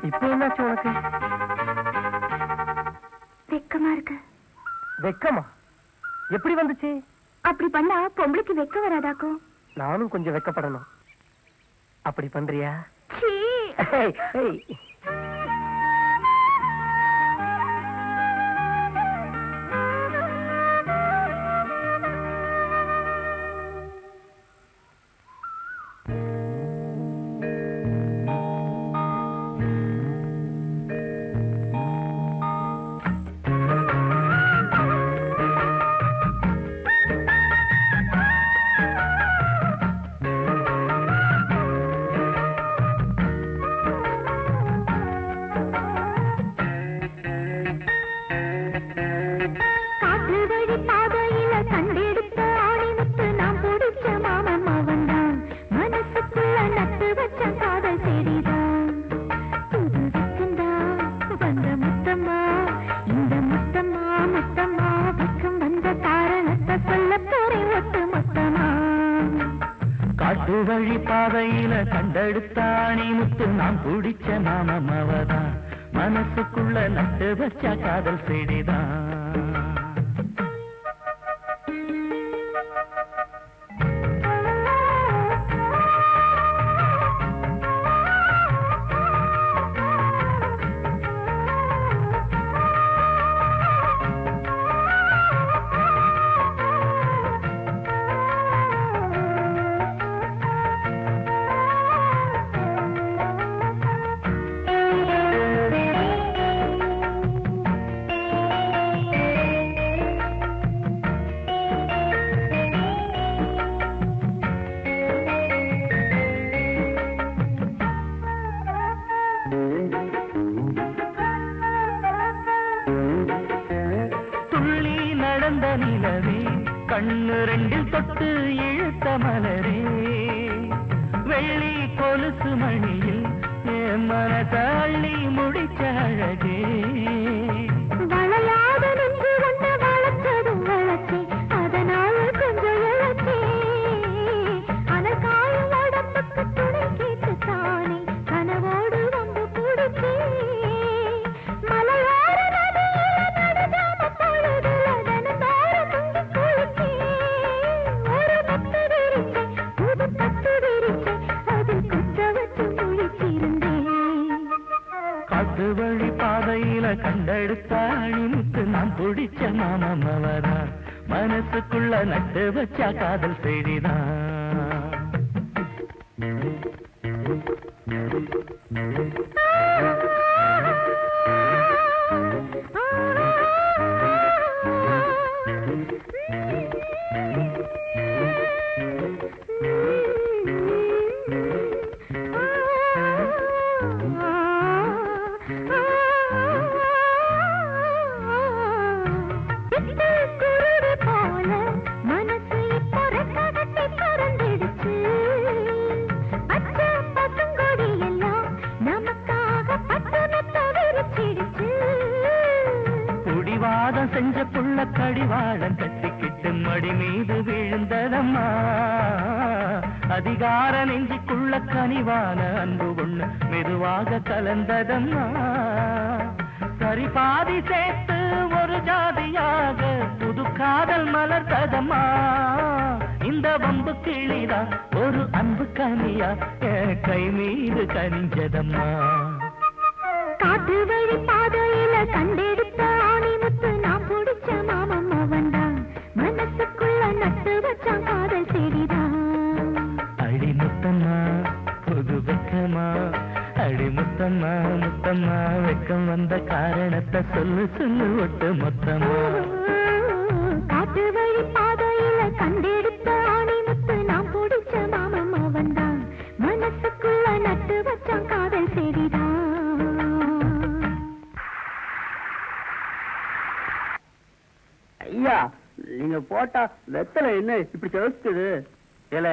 இப்ப என்னாச்சு உனக்கு? வெக்கமா இருக்கு. வெக்கமா? எப்படி வந்துச்சு? அப்படி பண்ணா பொம்பளைக்கு வெக்க வராதாக்கும். நானும் கொஞ்சம் வெக்கப்படணும். அப்படி பண்றியா? காட்டு வழி பாதையில கண்டெடுத்தாணி முத்து நாம் பிடிச்ச நாமம் அவதான் மனசுக்குள்ள நட்டு வச்ச காதல் செடிதான் நிலவே கண்ணு ரெண்டில் தொட்டு இழுத்த மலரே வெள்ளி கொலுசு மணியில் மனச அள்ளி முடிச்ச அழகே வளையாத நெஞ்சு ஒண்ணு வளர்த்ததும் வளர்ச்சி அதனால கொஞ்சம் இழச்சி அனக்காயும் உடம்புக்கு துணை கேட்டு தானே கனவோடு வந்து குடிச்சி மலையோர நதியில நடுஜாம பொழுதுல தினந்தோறும் முங்கி குளிச்சி ஒரு பத்து விரிச்சேன் புது பத்து விரிச்சேன் அதில் குத்த வச்சு முழிச்சிருந்தேன் காட்டு வழி பாதையில கண்டெடுத்த அழிமுத்து நான் பிடிச்ச மாமவரா மனசுக்குள்ள நட்டு வச்சா காதல் செய்திதான் செஞ்ச புள்ள கடிவாளம் கட்டிக்கிட்டு மடி மீது விழுந்ததம்மா அதிகார நெஞ்சுக்குள்ள கனிவான அன்பு ஒண்ணு மெதுவாக கலந்ததம்மா சரி பாதி சேர்த்து ஒரு ஜாதியாக புது காதல் மலர்ந்ததம்மா இந்த வம்பு கிளிதா ஒரு அன்பு கனியா கை மீது கனிஞ்சதம்மா காட்டு வழி பாதையில கண்டெடுத்த ஆணிமுத்து நான் பிடிச்ச மாமம்மா வந்தான் மனசுக்குள்ள நட்டு வச்சான் காதல் செடிதான் அடி முத்தம்மா புது வெக்கமா அடி முத்தம்மா முத்தம்மா வெக்கம் வந்த காரணத்தை சொல்லு சொல்லு ஒட்டு மொத்தமா காட்டு வழி பாதையில கண்டெடுத்த ஆணிமுத்து நான் பிடிச்ச மாமம்மா வந்தான் மனசுக்குள்ள நட்டு வச்சான் காதல் செடிதான் ஐயா நீங்க போட்டா வெத்தலை என்ன இப்படி செவச்சுது இல்ல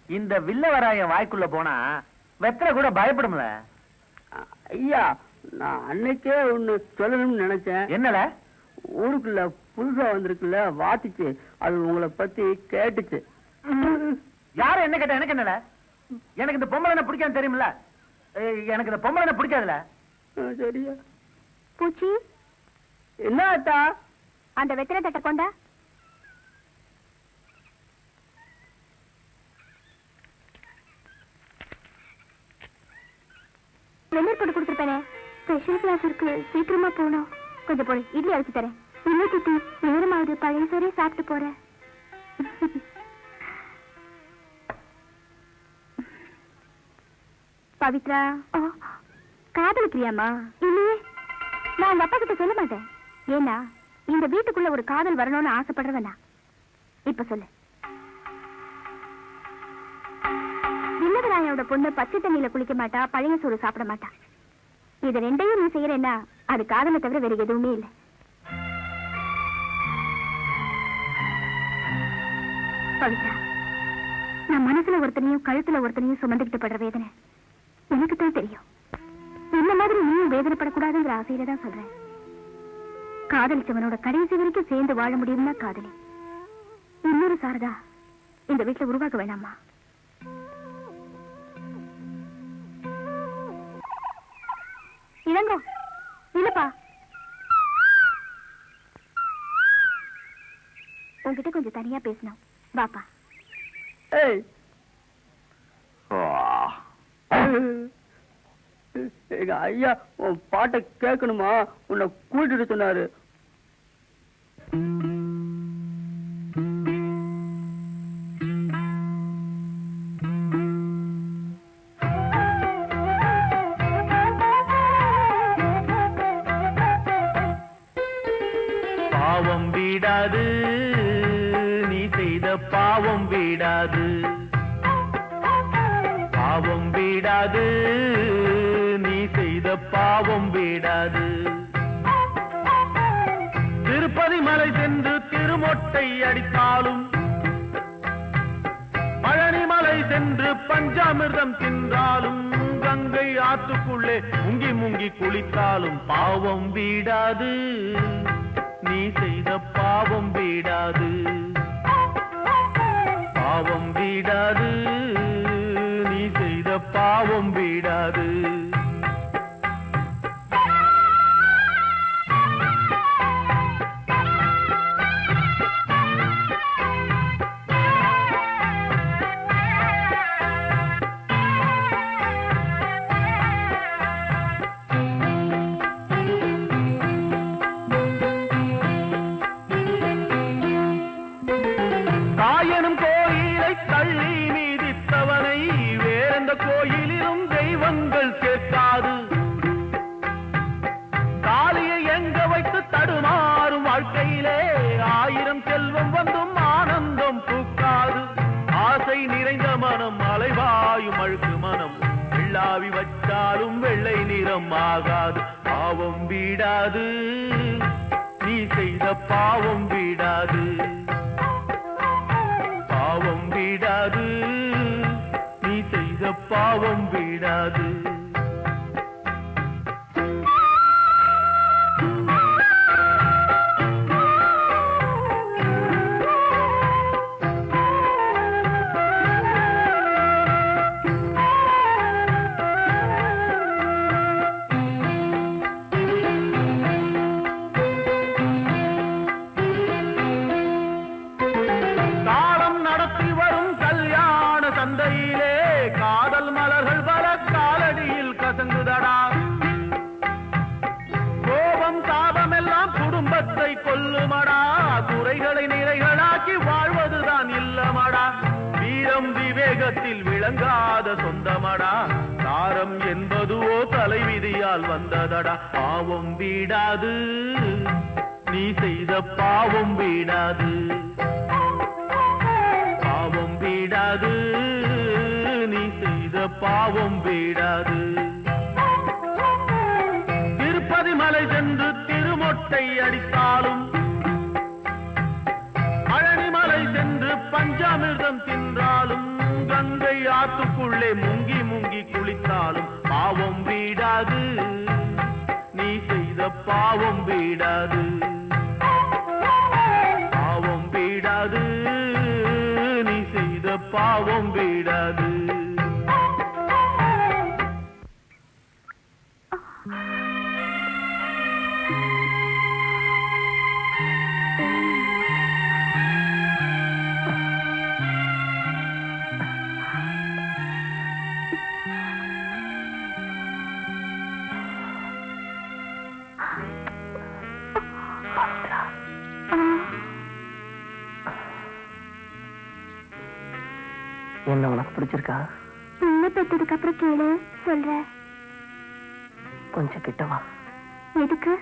இந்த வில்லவராய வாய்க்குள்ள போனா வெத்தலை கூட பயப்படும்ல ஐயா நான் அன்னைக்கே ஒண்ணு சொல்லணும்னு நினைச்சேன் என்னல ஊருக்குள்ள புதுசா வந்திருக்குல்ல வாத்திச்சு அது உங்களை பத்தி கேட்டுச்சு யாரும் என்ன கேட்ட எனக்கு என்னல எனக்கு இந்த பொம்பளை பிடிக்காது தெரியுமில்ல எனக்கு இந்த பொம்பளை பிடிக்காதுல சரியா பூச்சி என்ன ஆத்தா அந்த வெத்திர தட்டை கொண்டா வெந்நீர் போட்டு கொடுத்துருப்பேனே ஸ்பெஷல் கிளாஸ் இருக்கு சீக்கிரமா போகணும் கொஞ்சம் போய் இட்லி அரைச்சு தரேன் இல்லை கிட்டி நேரமாவது பழைய சோறே சாப்பிட்டு போறேன் பவித்ரா காதலிக்கிறியாமா இல்லையே நான் உங்க அப்பா கிட்ட சொல்ல மாட்டேன் ஏன்னா இந்த வீட்டுக்குள்ள ஒரு காதல் வரணும்னு ஆசைப்படுறவனா இப்ப சொல்லு வில்லவராயோட பொண்ணு பச்சை தண்ணியில குளிக்க மாட்டா பழைய சோறு சாப்பிட மாட்டா இது ரெண்டையும் நீ செய்யறேன்னா அது காதலை தவிர வேற எதுவுமே இல்லை பவித்ரா நான் மனசுல ஒருத்தனையும் கழுத்துல ஒருத்தனையும் சுமந்துக்கிட்டு படுற வேதனை எனக்கு தான் தெரியும் இந்த மாதிரி நீயும் வேதனைப்படக்கூடாதுங்கிற ஆசையில தான் சொல்றேன் காதலிச்சவனோட கடைசி வரைக்கும் சேர்ந்து வாழ முடியும்னா காதலி இன்னொரு சாரதா இந்த வீட்டுல உருவாக்க வேணாமா இளங்கோ இல்லப்பா உன்கிட்ட கொஞ்சம் தனியா பேசணும் பாப்பா எங்க ஐயா உன் பாட்டை கேட்கணுமா உன்னை கூட்டிட்டு சொன்னாரு பாவம் வீடாது நீ செய்த பாவம் வீடாது பாவம் வீடாது நீ செய்த பாவம் வீடாது திருப்பதி மலை சென்று திருமொட்டை அடித்தாலும் பழனி மலை சென்று பஞ்சாமிர்தம் தின்றாலும் கங்கை கங்கை ஆத்துக்குள்ளே முங்கி முங்கி குளித்தாலும் பாவம் வீடாது, நீ செய்த பாவம் வீடாது, பாவம் வீடாது, நீ செய்த பாவம் வீடாது. கோயிலிலும் தெய்வங்கள் கேட்காது, தாலியை எங்க வைத்து தடுமாறும் வாழ்க்கையிலே 1000 செல்வம் வந்தும் ஆனந்தம் பூக்காது. ஆசை நிறைந்த மனம் அலைவாயும் அழுக்கு மனம், வெள்ளாவி வச்சாலும் வெள்ளை நிறம் ஆகாது. பாவம் வீடாது, நீ செய்த பாவம் வீடாது, பாவம் வீடாது, நீ செய்த பாவம் வீடாது. கோபம் தாபம் எல்லாம் குடும்பத்தை கொல்லுமடா, குறைகளை நிறைகளாக்கி வாழ்வதுதான் இல்லமடா. வீரம் விவேகத்தில் விளங்காத சொந்தமடா, தாரம் என்பதுவோ தலைவிதியால் வந்ததடா. பாவம் வீடாது, நீ செய்த பாவம் வீடாது, பாவம் வீடாது, நீ செய்த பாவம் வீடாது. திருப்பதி மலை சென்று திருமொட்டை அடித்தாலும், பழனிமலை சென்று பஞ்சாமிர்தம் தின்றாலும், கங்கை ஆத்துக்குள்ளே முங்கி முங்கி குளித்தாலும் பாவம் வீடாது, நீ செய்த பாவம் வீடாது, பாவம் வீடாது, நீ செய்த பாவம் வீடாது. என்ன உனக்கு பிடிச்சிருக்கா? புள்ள பெற்றதுக்கு அப்புறம் கேளு, சொல்றேன். கொஞ்சம் கிட்டவா. எதுக்கு?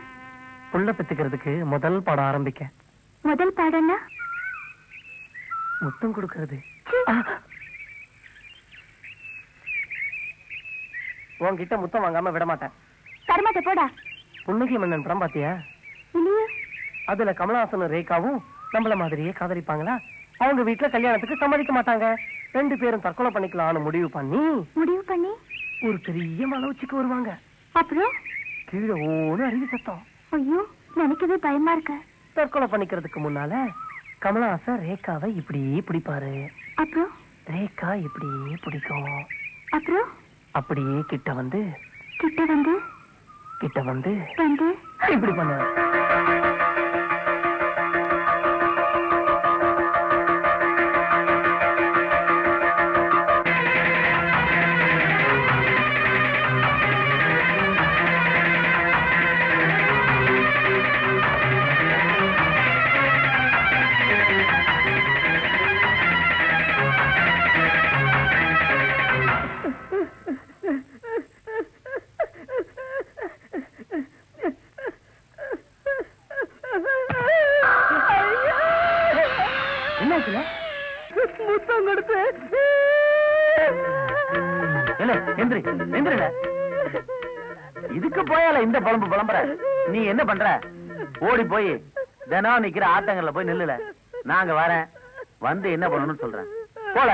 புள்ள பெத்துக்கிறதுக்கு முதல் பாடம் ஆரம்பிக்க. முதல் பாடம்னா முத்தம் கொடுக்கிறது. உன்கிட்ட முத்தம் வாங்காம விட மாட்டேன். தரமாட்ட போடா. புன்னகை மன்னன் படம் பாத்தியா? இல்லையே. அதுல கமலஹாசனும் ரேகாவும் நம்மள மாதிரியே காதலிப்பாங்களா? அவங்க வீட்டுல கல்யாணத்துக்கு சம்மதிக்க மாட்டாங்க. 2 பேரும் தற்கொலை பண்ணிக்கலாம்னு முடிவு பண்ணி ஒரு பெரிய மலை உச்சிக்கு வருவாங்க. அப்புறம் கீழே ஓடு அருவி சத்தம். ஐயோ, நினைக்கவே பயமா இருக்க. தற்கொலை பண்ணிக்கிறதுக்கு முன்னால கமலஹாசன் ரேகாவை இப்படியே பிடிப்பாரு. அப்புறம் ரேகா இப்படியே பிடிக்கும். அப்புறம் அப்படியே கிட்ட வந்து இப்படி பண்ண. முத்தம் கொடுத்து இதுக்கு போயால இந்த புலம்புற? நீ என்ன பண்ற? ஓடி போய் தினம் நிக்கிற ஆட்டங்கள்ல போய் நில்லுல. நாங்க வரேன், வந்து என்ன பண்ணணும்னு சொல்றேன். போல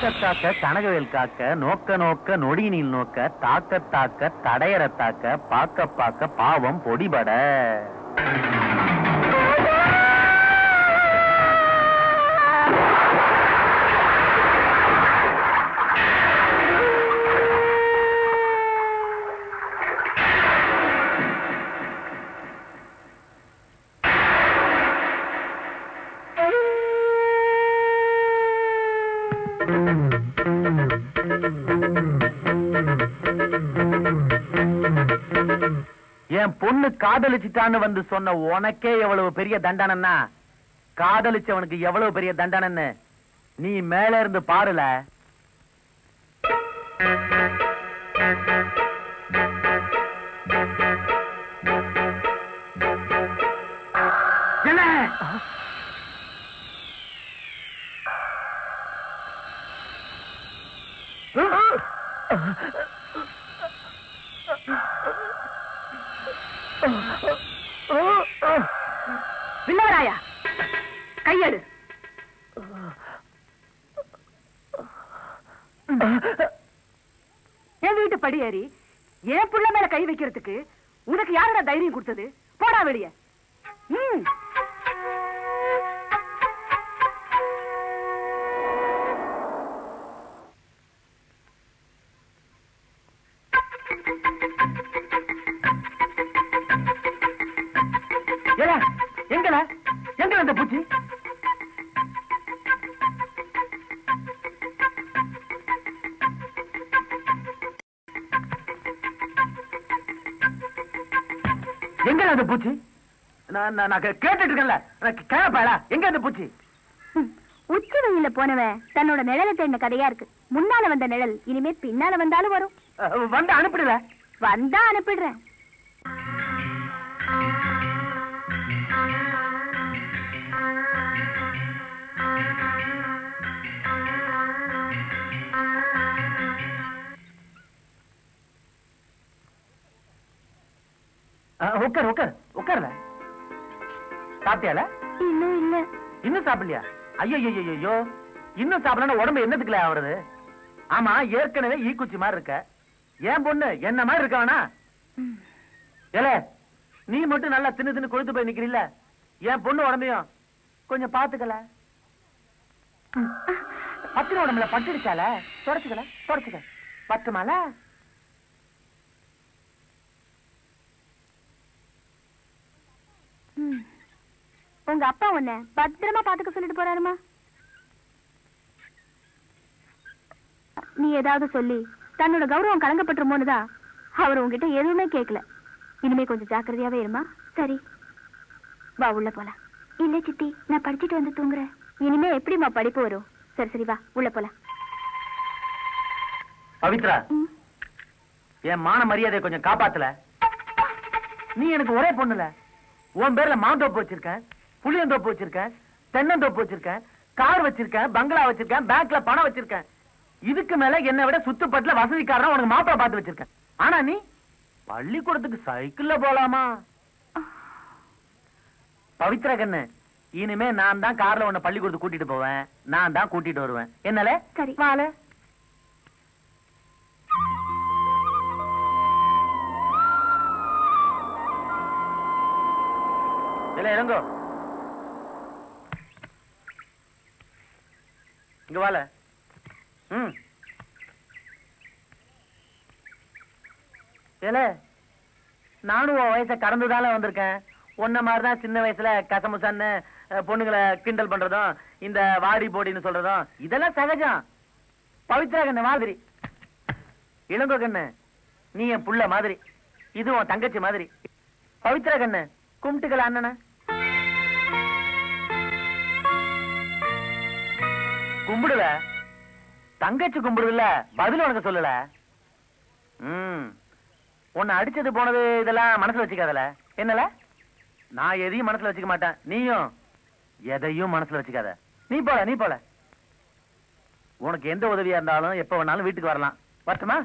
காக்க காக்க கனகவேல் காக்க நோக்க நோக்க நொடியினில் நோக்க தாக்க தாக்க தடையற தாக்க பாக்க பாக்க பாவம் பொடிபட. என் பொண்ணு காதலிச்சுட்டான்னு வந்து சொன்ன உனக்கே எவ்வளவு பெரிய தண்டனைன்னா காதலிச்சவனுக்கு எவ்வளவு பெரிய தண்டனைன்னு நீ மேல இருந்து பாருல. பிள்ளைராயா கையெடு. என் வீட்டு படி ஏறி என் புள்ள மேல கை வைக்கிறதுக்கு உனக்கு யாரோட தைரியம் கொடுத்தது? போடா வெளிய. எங்கல எங்க அந்த பூச்சி? எங்க அந்த பூச்சி? நான் கேட்டுட்டு இருக்கேன்ல, கேப்பா எங்க அந்த பூச்சி? உச்சி வெயில போனவன் தன்னோட நிழலை தேடின கதையா இருக்கு. முன்னால வந்த நிழல் இனிமே பின்னால வந்தாலும் வரும். வந்து அனுப்பிடுல. வந்தா அனுப்பிடுறேன். உட்கார் உட்கார் உட்கார்ல. சாப்பிட்டியால? இன்னும் இல்ல. இன்னும் சாப்பிடலையா? ஐயோ இன்னும் சாப்பிடலாம் உடம்பு என்னத்துக்குல ஆவறது? ஆமா, ஏற்கனவே ஈக்குச்சி மாதிரி இருக்க. ஏன் பொண்ணு என்ன மாதிரி இருக்க வேணா? ஏல நீ மட்டும் நல்லா தின்னு தின்னு கொழுத்து போய் நிக்கிறீல்ல, என் பொண்ணு உடம்பையும் கொஞ்சம் பாத்துக்கல. பத்திர உடம்புல பட்டுடுச்சால, தொடச்சுக்க பத்துமால. உங்க அப்பா உன்னை பத்திரமா பாத்துக்க சொல்லிட்டு போறாருமா. நீ ஏதாவது சொல்லி தன்னோட கௌரவம் கலங்கப்பட்டுருமோன்னுதான் அவர் உங்ககிட்ட எதுவுமே கேட்கல. இனிமே கொஞ்சம் ஜாக்கிரதையாவே இருமா. சரி வா உள்ள போலாம். இல்ல சித்தி, நான் படிச்சுட்டு வந்து தூங்குறேன். இனிமே எப்படிமா படிப்பு வரும்? சரி சரி வா உள்ள போலாம். பவித்ரா, என் மான மரியாதையை கொஞ்சம் காப்பாத்தல. நீ எனக்கு ஒரே பொண்ணுல. உன் பேர்ல மாந்தோப்பு வச்சிருக்கேன், புளியந்தோப்பு வச்சிருக்கேன், தென்னந்தோப்பு வச்சிருக்கேன், கார் வச்சிருக்கேன், பங்களா வச்சிருக்கேன், பேங்க்ல பணம் வச்சிருக்கேன். இதுக்கு மேல என்னை விட சுத்துப்பட்டுல வசதிக்காரன் உனக்கு மாப்பிளை பார்த்து வச்சிருக்கேன். ஆனா நீ பள்ளிக்கூடத்துக்கு சைக்கிள்ல போலாமா? பவித்ரா கண்ணு, இனிமே நான் தான் கார்ல உன்னை பள்ளிக்கூடத்துக்கு கூட்டிட்டு போவேன், நான் தான் கூட்டிட்டு வருவேன். என்னல? சரி வால. இல்ல இறங்கோ, இங்க வால. ஏல நானும் உன் வயசை கடந்துதால வந்திருக்கேன். உன்ன மாதிரிதான் சின்ன வயசுல கசமுசான்னு பொண்ணுங்களை கிண்டல் பண்றதும் இந்த வாடி போடின்னு சொல்றதும் இதெல்லாம் சகஜம். பவித்ரா கண்ணு மாதிரி. இளங்கோ கண்ணு, நீ என் புள்ள மாதிரி, இது உன் தங்கச்சி மாதிரி. பவித்ரா கண்ணு, கும்பிட்டுக்கல அண்ணன. கும்பிடுவ, தங்கச்சி கும்பிடுதுல்ல, பதில் உனக்கு சொல்லல. உன்னை அடிச்சது போனது இதெல்லாம் மனசுல வச்சுக்காதல. என்னல? நான் எதையும் மனசுல வச்சுக்க மாட்டேன், நீயும் எதையும் மனசுல வச்சுக்காத. நீ போல. உனக்கு எந்த உதவியா இருந்தாலும் எப்ப வேணாலும் வீட்டுக்கு வரலாம். வரட்டுமா?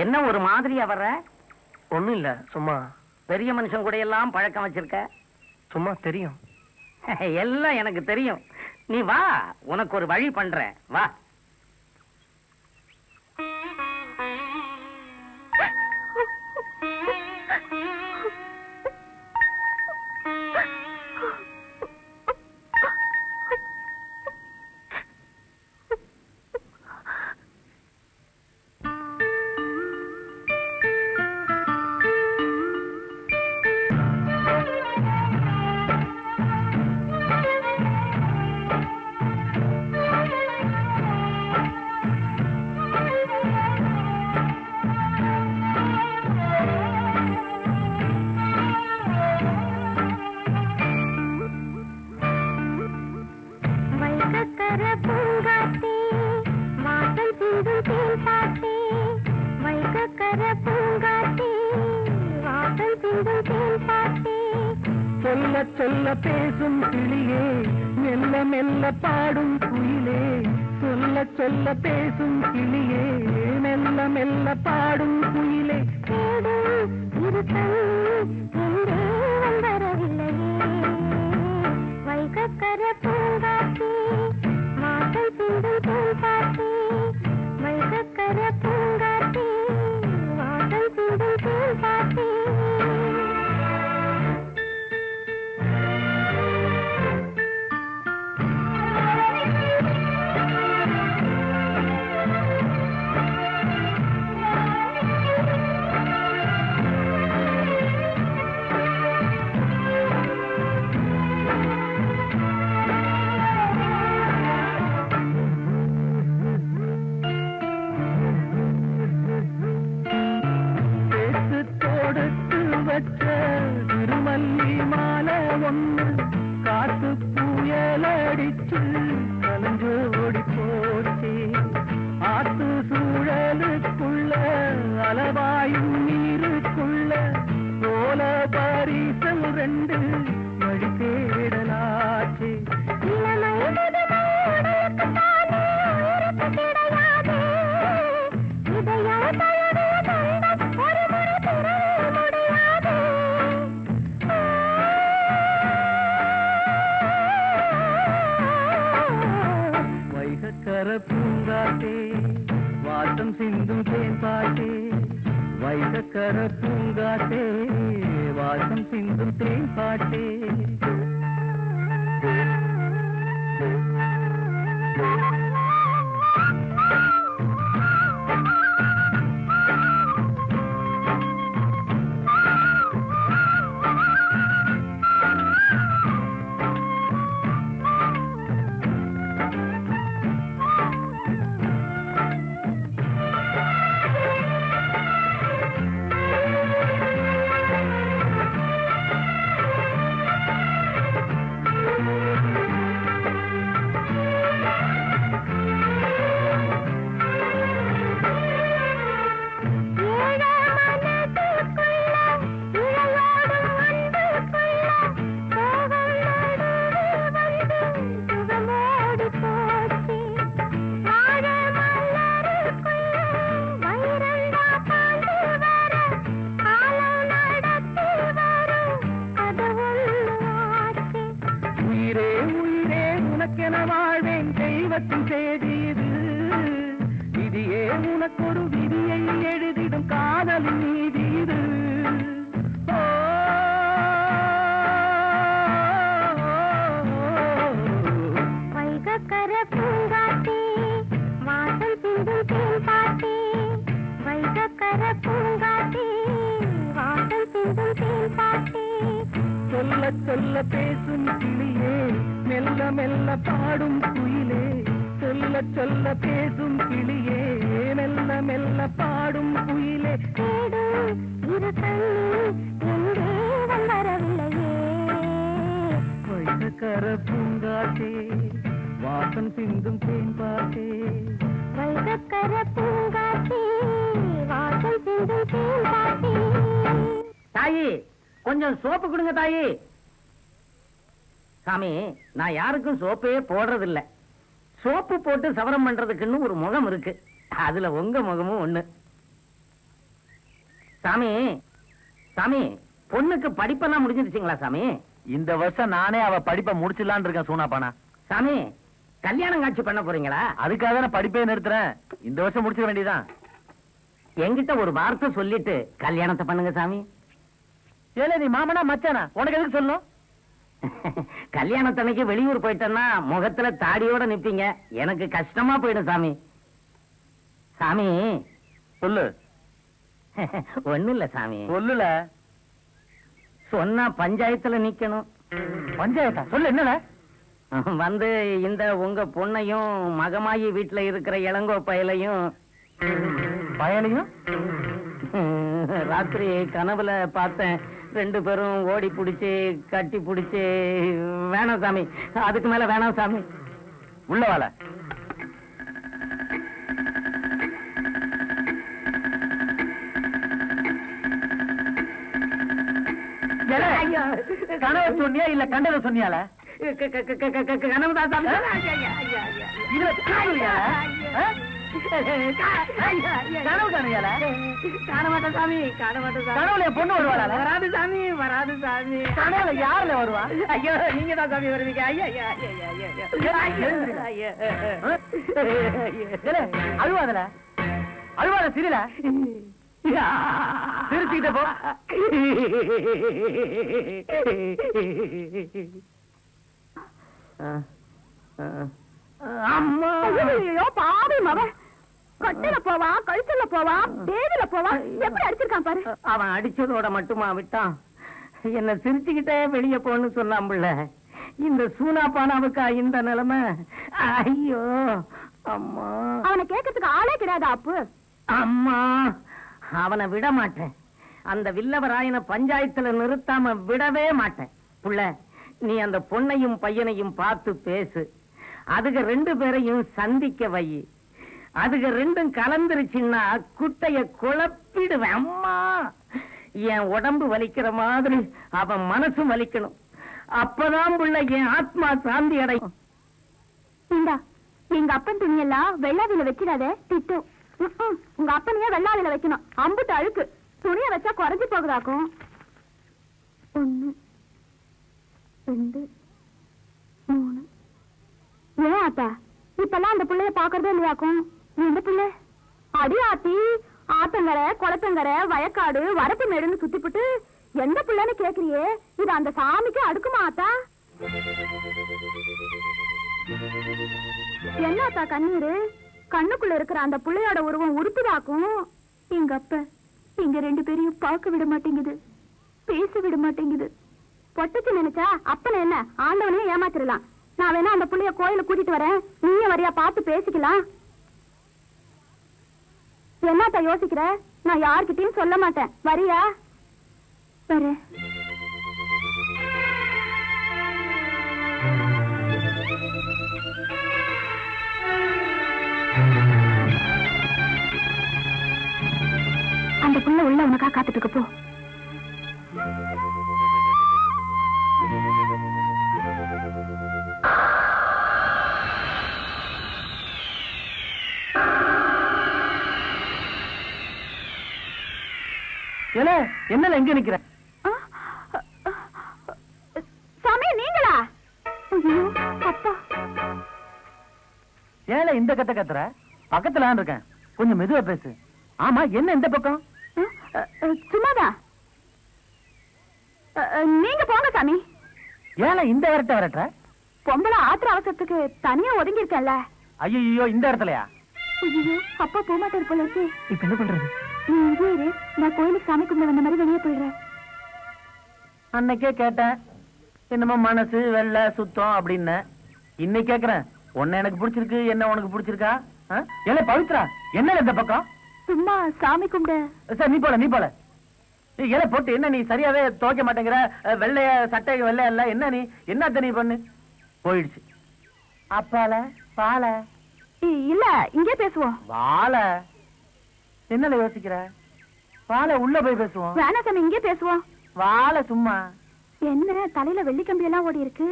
என்ன ஒரு மாதிரியா வர்ற? ஒண்ணும் இல்ல, சும்மா பெரிய மனுஷன் கூட எல்லாம் பழக்கம் வச்சிருக்க. சும்மா தெரியும். எல்லாம் எனக்கு தெரியும். நீ வா, உனக்கு ஒரு வழி பண்றேன், வா. சொல்ல சொல்ல பேசும் கிளியே, மெல்ல மெல்ல பாடும் குயிலே. சொல்ல சொல்ல பேசும் கிளியே, மெல்ல மெல்ல பாடும் குயிலே. வைகக்கர பூங்காட்டி மாசம் சிந்தும் பூங்காட்டி, வைகக்கர பூங்காட்டி மாசம் சிந்தும் பூங்காட்டி. திருமல்லி மாலை ஒன்று காத்து புயலடிச்சு கலந்து ஓடி போச்சே. ஆத்து சூழலுக்குள்ள அலவாயும் நீருக்குள்ள சோல பரிசல் 2 வழி தேடலாச்சே. வைகக்கர பூங்காட்டே வாசம் சிந்தும் தேன்பாட்டே, வைகக்கர பூங்காட்டே வாசம் சிந்தும் தேன்பாட்டே. தெய்வத்தின் செய்தி இது, விதியே உனக்கொரு விதியை எழுதிடும் காதலின் நீதி இது. வைகக்கர பூங்காட்டி வாசம் சிந்தும் தேன்பாட்டி, வைகக்கர பூங்காட்டி வாசம் சிந்தும் தேன்பாட்டி. சொல்ல சொல்ல பேசும் கிளியே, மெல்ல மெல்ல பாடும் குயிலே. சொல்ல சொல்ல பேசும் கிளியே, மெல்ல மெல்ல பாடும் குயிலே. வரவில்லையே வைகக்கர பூங்காட்டே வாசம் சிந்தும் தேன்பாட்டே, வைகக்கர பூங்காட்டே வாசம் சிந்தும் தேன்பாட்டே. தாயி, கொஞ்சம் சோப்பு கொடுங்க தாயி. சாமி, நான் யாருக்கும் சோப்பே போடுறதில்ல. சோப்பு போட்டு சவரம் பண்றதுக்குன்னு ஒரு முகம் இருக்கு, அதுல உங்க முகமும் ஒண்ணு. சாமி சாமி பொண்ணுக்கு படிப்பெல்லாம் முடிஞ்சிருச்சுங்களா சாமி? இந்த வருஷம் நானே அவ படிப்பை முடிச்சிடலான்னு இருக்கேன் சூனாப்பானா. சாமி கல்யாணம் காட்சி பண்ண போறீங்களா? அதுக்காக தானே படிப்பே நிறுத்துறேன். இந்த வருஷம் முடிச்சிட வேண்டியதான். என்கிட்ட ஒரு வார்த்தை சொல்லிட்டு கல்யாணத்தை பண்ணுங்க சாமி. ஏலே நீ மாமனா மச்சானா? உனக்கு எதுக்கு சொல்லணும்? கல்யாணத்தன்னைக்கு வெளியூர் போயிட்டேன்னா முகத்துல தாடியோட நிப்பீங்க, எனக்கு கஷ்டமா போயிடும் சாமி. சாமி சொல்லு. ஒண்ணு இல்ல சாமி. சொல்லுல. சொன்னா பஞ்சாயத்துல நிக்கணும். பஞ்சாயத்தா? சொல்லு என்னல? வந்து இந்த உங்க பொண்ணையும் மகமாயி வீட்டுல இருக்கிற இளங்கோ பயலையும் ராத்திரி கனவுல பார்த்தேன். 2 பேரும் ஓடி புடிச்சு கட்டி புடிச்சு. வேணாம் சாமி, அதுக்கு மேல வேணாம் சாமி. உள்ள வாழ. கனவு சொன்னியா இல்ல கண்டத சொன்னியால? கனவுதான் சாமி. இதுல கனவு காணியால? காண மாட்டேன் சாமி, காண மாட்டேன் சாமி. கனவுல பொண்ணு வருவாளா? வராது சாமி, வராது சாமி. கனவுல யாருல வருவா? ஐயோ நீங்க தான் சாமி வருவீங்க. ஐயா ஐயா ஐயா அழுவாதல, அழுவாத சிரில. சிரிச்சுக்கிட்ட போ. அம்மா பாவி மவ கட்டில போவா, கழுத்துல போவா, தேவில போவா, எப்படி அடிச்சிருக்கான் பாரு. அவன் அடிச்சதோட மட்டுமா விட்டான்? என்ன சிரிச்சுக்கிட்டே வெளியே போன்னு சொன்னாம்புள்ள. இந்த சூனாப்பானாவுக்கா இந்த நிலைமை? ஐயோ அம்மா. அவனை கேட்கறதுக்கு ஆளே கிடையாது அப்பு. அம்மா அவனை விட மாட்டேன். அந்த வில்லவராயனை பஞ்சாயத்துல நிறுத்தாம விடவே மாட்டேன். புள்ள, நீ அந்த பொண்ணையும் பையனையும் பார்த்து பேசு. அதுக 2 பேரையும் சந்திக்க வை. அதுக 2ம் கலந்துருச்சுன்னா குட்டைய குழப்பிடுவேன். அம்மா என் உடம்பு வலிக்கிற மாதிரி அவன் மனசும் வலிக்கணும். அப்பதான் புள்ள என் ஆத்மா சாந்தி அடையும். இந்தா, எங்க அப்பன் துணியெல்லாம் வெள்ளாவில வச்சிடாத, திட்டும். உங்க அப்பனையே வெள்ளாவில வைக்கணும். அம்புட்டு அழுக்கு துணிய வச்சா குறைஞ்சு போகுதாக்கும். 1 2 3. ஏன் ஆத்தா இப்பெல்லாம் அந்த பிள்ளைய பாக்குறதே இல்லையாக்கும்? எந்த பிள்ளை? அடி ஆத்தி, ஆத்தங்கரை குளத்தங்கரை வயக்காடு வரப்பு மேடுன்னு சுத்திப்புட்டு எந்த பிள்ளைன்னு கேக்குறியே, இது அந்த சாமிக்கு அடுக்குமா ஆத்தா? என்ன ஆத்தா கண்ணீரு? கண்ணுக்குள்ள இருக்கிற அந்த பிள்ளையோட உருவம் உருப்புதாக்கும். எங்க அப்ப இங்க 2 பேரையும் பார்க்க விட மாட்டேங்குது, பேச விட மாட்டேங்குது. பொட்டச்சு நினைச்சா அப்பன என்ன ஆண்டவனையும் ஏமாத்திரலாம். நான் வேணா அந்த புள்ளைய கோயில கூட்டிட்டு வரேன், நீயே வரியா பார்த்து பேசிக்கலாம். என்னத்த யோசிக்கிற? நான் யார்கிட்டயும் சொல்ல மாட்டேன், வரியா? வரேன். அந்த புள்ள உள்ள உனக்கா காத்துட்டு இருக்கு, போ. என்ன எங்க நிக்கிற? சாமி நீங்களா? ஐயோ அப்பா. ஏல இந்த கத்த கத்துற? பக்கத்துல இருக்கேன், கொஞ்சம் மெதுவா பேசு. ஆமா என்ன இந்த பக்கம்? சும்மாதான். நீங்க போங்க சாமி. ஏல இந்த வரட்ட? பொம்பளை ஆத்திர அவசரத்துக்கு தனியா ஒதுங்கி இருக்கல. ஐயோ இந்த இடத்துலயா? ஐயோ அப்பா போக மாட்டாரு போல இருக்கு. இப்ப என்ன பண்றது? நீ இங்கே இரு, நான் கோயிலுக்கு சாமி கும்பிட வந்த மாதிரி வெளியே போயிடுறேன். அன்னைக்கே கேட்டேன், என்னமோ மனசு வெள்ளை சுத்தம் அப்படின்னு. இன்னைக்கு கேக்குறேன், உன்னை எனக்கு பிடிச்சிருக்கு, என்ன உனக்கு பிடிச்சிருக்கா? ஏல பவித்ரா, என்ன இந்த பக்கம்? சும்மா சாமி கும்பிட. சார் நீ போல. நீ இலை போட்டு என்ன நீ சரியாவே துவைக்க மாட்டேங்கிற? வெள்ளைய சட்டை வெள்ளைய இல்ல, என்ன நீ என்ன நீ பண்ணு? போயிடுச்சு. அப்பால பால இல்ல இங்கே பேசுவோம். வாழ என்னல யோசிக்கிற? வாழ உள்ள போய் பேசுவோம். வேணா சாமி இங்கே பேசுவோம். வாழ சும்மா. என்ன தலையில வெள்ளி கம்பி எல்லாம் ஓடி இருக்கு?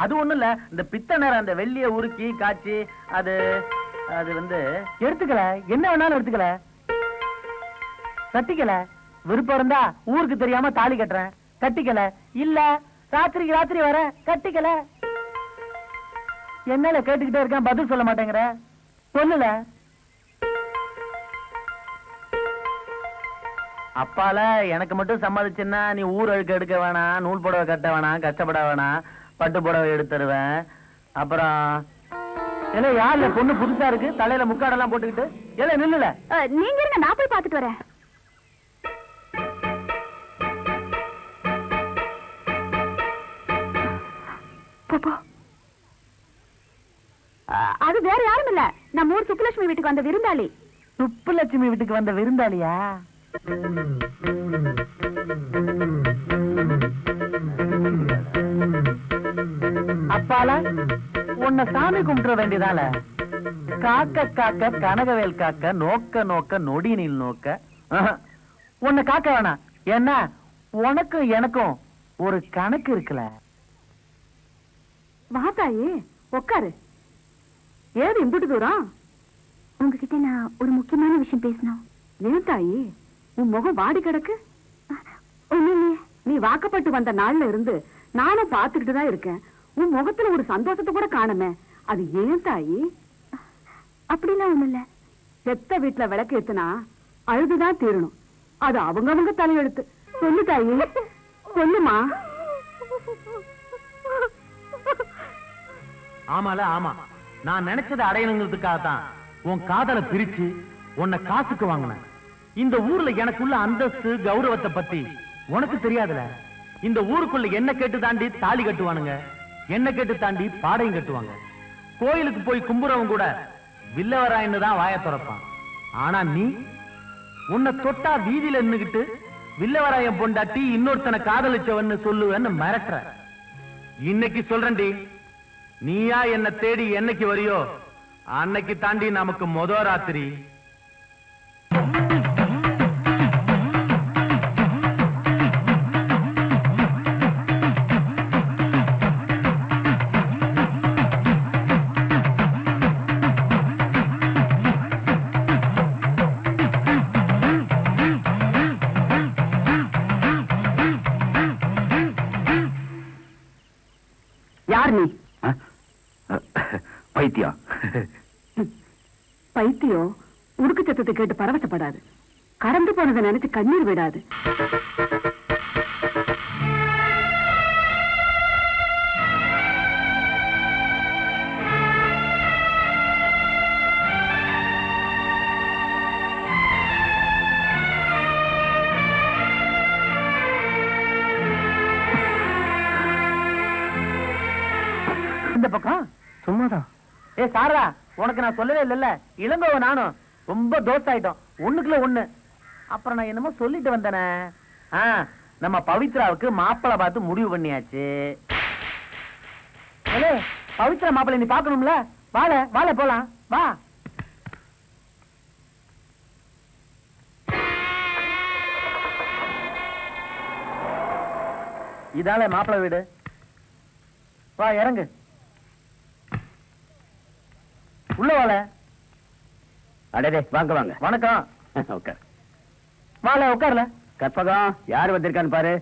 அது ஒண்ணும் இல்ல, இந்த பித்த நேரம் அந்த வெள்ளிய உருக்கி காய்ச்சி அது அது எடுத்துக்கல, என்ன வேணாலும் எடுத்துக்கல, தட்டிக்கல. விருப்பம் இருந்தா ஊருக்கு தெரியாம தாலி கட்டுறேன், கட்டிக்கல. இல்ல ராத்திரிக்கு ராத்திரி வர கட்டிக்கல. என்னால கேட்டுக்கிட்டே இருக்கேன், பதில் சொல்ல மாட்டேங்கிற. சொல்லல. அப்பால எனக்கு மட்டும் சம்மதிச்சுன்னா நீ ஊர் அழுக்க எடுக்க வேணாம், நூல் புடவை கட்ட வேணாம், கஷ்டப்பட வேணாம், பட்டு புடவை எடுத்துருவேன். அப்புறம் ஏல யாருல பொண்ணு புதுசா இருக்கு, தலையில முக்காடெல்லாம் போட்டுக்கிட்டு. ஏல நில்லுல. நீங்க இருங்க, நான் போய் பாத்துட்டு வரேன். போ. அது வேற யாரும் இல்ல, நம்ம ஊர் சுப்புலட்சுமி வீட்டுக்கு வந்த விருந்தாளி. சுப்புலட்சுமி வீட்டுக்கு வந்த விருந்தாளியா? அப்பால உன்னை சாமி கும்பிட வேண்டியதால. காக்க காக்க கனகவேல் காக்க, நோக்க நோக்க நொடி நீள் நோக்க. உன்னை காக்க வேணாம். என்ன உனக்கும் எனக்கும் ஒரு கணக்கு இருக்குல்ல. வாதாயி உட்காரு. ஏது இம்புட்டு தூரம்? உங்ககிட்ட நான் ஒரு முக்கியமான விஷயம் பேசணும். ஏன் தாயி உன் முகம் வாடி கிடக்கு? ஒண்ணும் நீ வாக்கப்பட்டு வந்த நாள்ல இருந்து நானும் பாத்துக்கிட்டு தான் இருக்கேன். உன் முகத்துல ஒரு சந்தோஷத்தை கூட காணுமே, அது ஏன் தாயி? அப்படிலாம் ஒண்ணும் இல்ல. செத்த வீட்டுல விளக்கு ஏத்துனா அழுதுதான் தீரணும். அது அவங்கவங்க தலையெழுத்து. சொல்லு தாயி, சொல்லுமா. ஆமால ஆமா, நான் நினைச்சதை அடையணுங்கிறதுக்காகத்தான் உன் காதலை பிரிச்சு உன்னை காசுக்கு வாங்கினேன். இந்த ஊர்ல எனக்குள்ள அந்தஸ்து கௌரவத்தை பத்தி உனக்கு தெரியாதுல. இந்த ஊருக்குள்ள என்ன கேட்டு தாண்டி தாலி கட்டுவானுங்க, என்ன கேட்டு தாண்டி பாடையும் கட்டுவாங்க. கோயிலுக்கு போய் கும்புறவங்க கூட வில்லவராயன்னு தான் வாய திறப்பான். ஆனா நீ உன்னை தொட்டா வீதியில நின்னுகிட்டு வில்லவராயம் பொண்டாட்டி இன்னொருத்தனை காதலிச்சவன்னு சொல்லுவேன்னு மிரட்டுற. இன்னைக்கு சொல்றேன்டி, நீயா என்ன தேடி என்னைக்கு வரியோ அன்னைக்கு தாண்டி நமக்கு மொத ராத்திரி. யார் நீ? பைத்தியம். பைத்தியம் உடுக்கு சத்தத்தை கேட்டு பரவசப்படாது. கடந்து போனதை நினைச்சு கண்ணீர் விடாது. இந்த பக்கம் சும்மாதான். ஏ சாரா, உனக்கு நான் சொல்லவே இல்லல்ல, இளங்கோவ நானும் ரொம்ப தோஸ்த் ஆயிட்டோம். ஒண்ணுக்குள்ள ஒண்ணு. அப்புறம் நான் என்னமோ சொல்லிட்டு வந்தேனே. நம்ம பவித்ராவுக்கு மாப்பிளை பார்த்து முடிவு பண்ணியாச்சு. பவித்ரா மாப்பிளை நீ பாக்கணும்ல. வாழ வாழ போலாம் வா. இதால மாப்பிளை வீடு. வா இறங்கு. உள்ள வாழ. அடே வாங்க வாங்க. வணக்கம். உட்கார். வாழ உட்கார்ல. கற்பகம் யார் வந்திருக்கான்னு பாரு.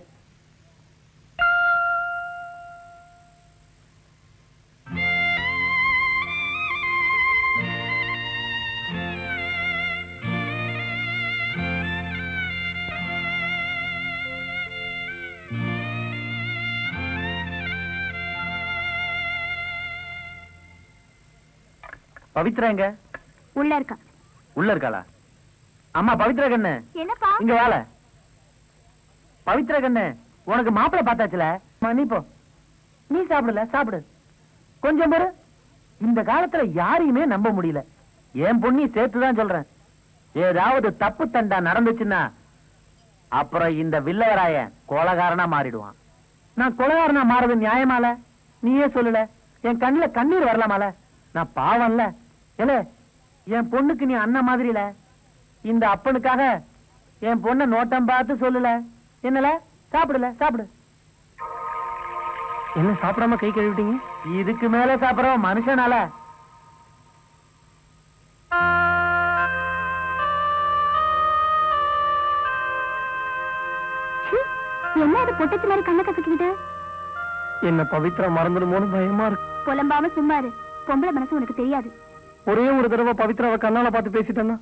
பவித்ரா எங்க? உள்ள இருக்கா. உள்ள இருக்காளா? அம்மா பவித்ரா கண்ணு என்னப்பா? இங்க வாழ. பவித்ரா கண்ணு உனக்கு மாப்பிளை பார்த்தாச்சுல. நீ போ, நீ சாப்பிடல சாப்பிடு. கொஞ்சம் பேரு இந்த காலத்துல யாரையுமே நம்ப முடியல. என் பொண்ணி சேர்த்துதான் சொல்றேன். ஏதாவது தப்பு தண்டா நடந்துச்சுன்னா அப்புறம் இந்த வில்லவராய கொலகாரனா மாறிடுவான். நான் கொலகாரனா மாறது நியாயமால? நீயே சொல்லல. என் கண்ணுல கண்ணீர் வரலாமால? நான் பாவம்ல. ஏல என் பொண்ணுக்கு நீ அண்ணன் மாதிரில. இந்த அப்பனுக்காக என் பொண்ண நோட்டம் பார்த்து சொல்லல. என்னல சாப்பிடல சாப்பிடு. என்ன சாப்பிடாம கை கழுவிட்டீங்க? இதுக்கு மேல சாப்பிடற மனுஷனால. என்ன பவித்ரா மறந்துடுமோன்னு பயமா இருக்கு. புலம்பாம சும்மா இரு. பொம்பளை மனசு உனக்கு தெரியாது. ஒரே ஒரு தடவை பவித்ராவை கண்ணால பார்த்து பேசிட்டேன்னா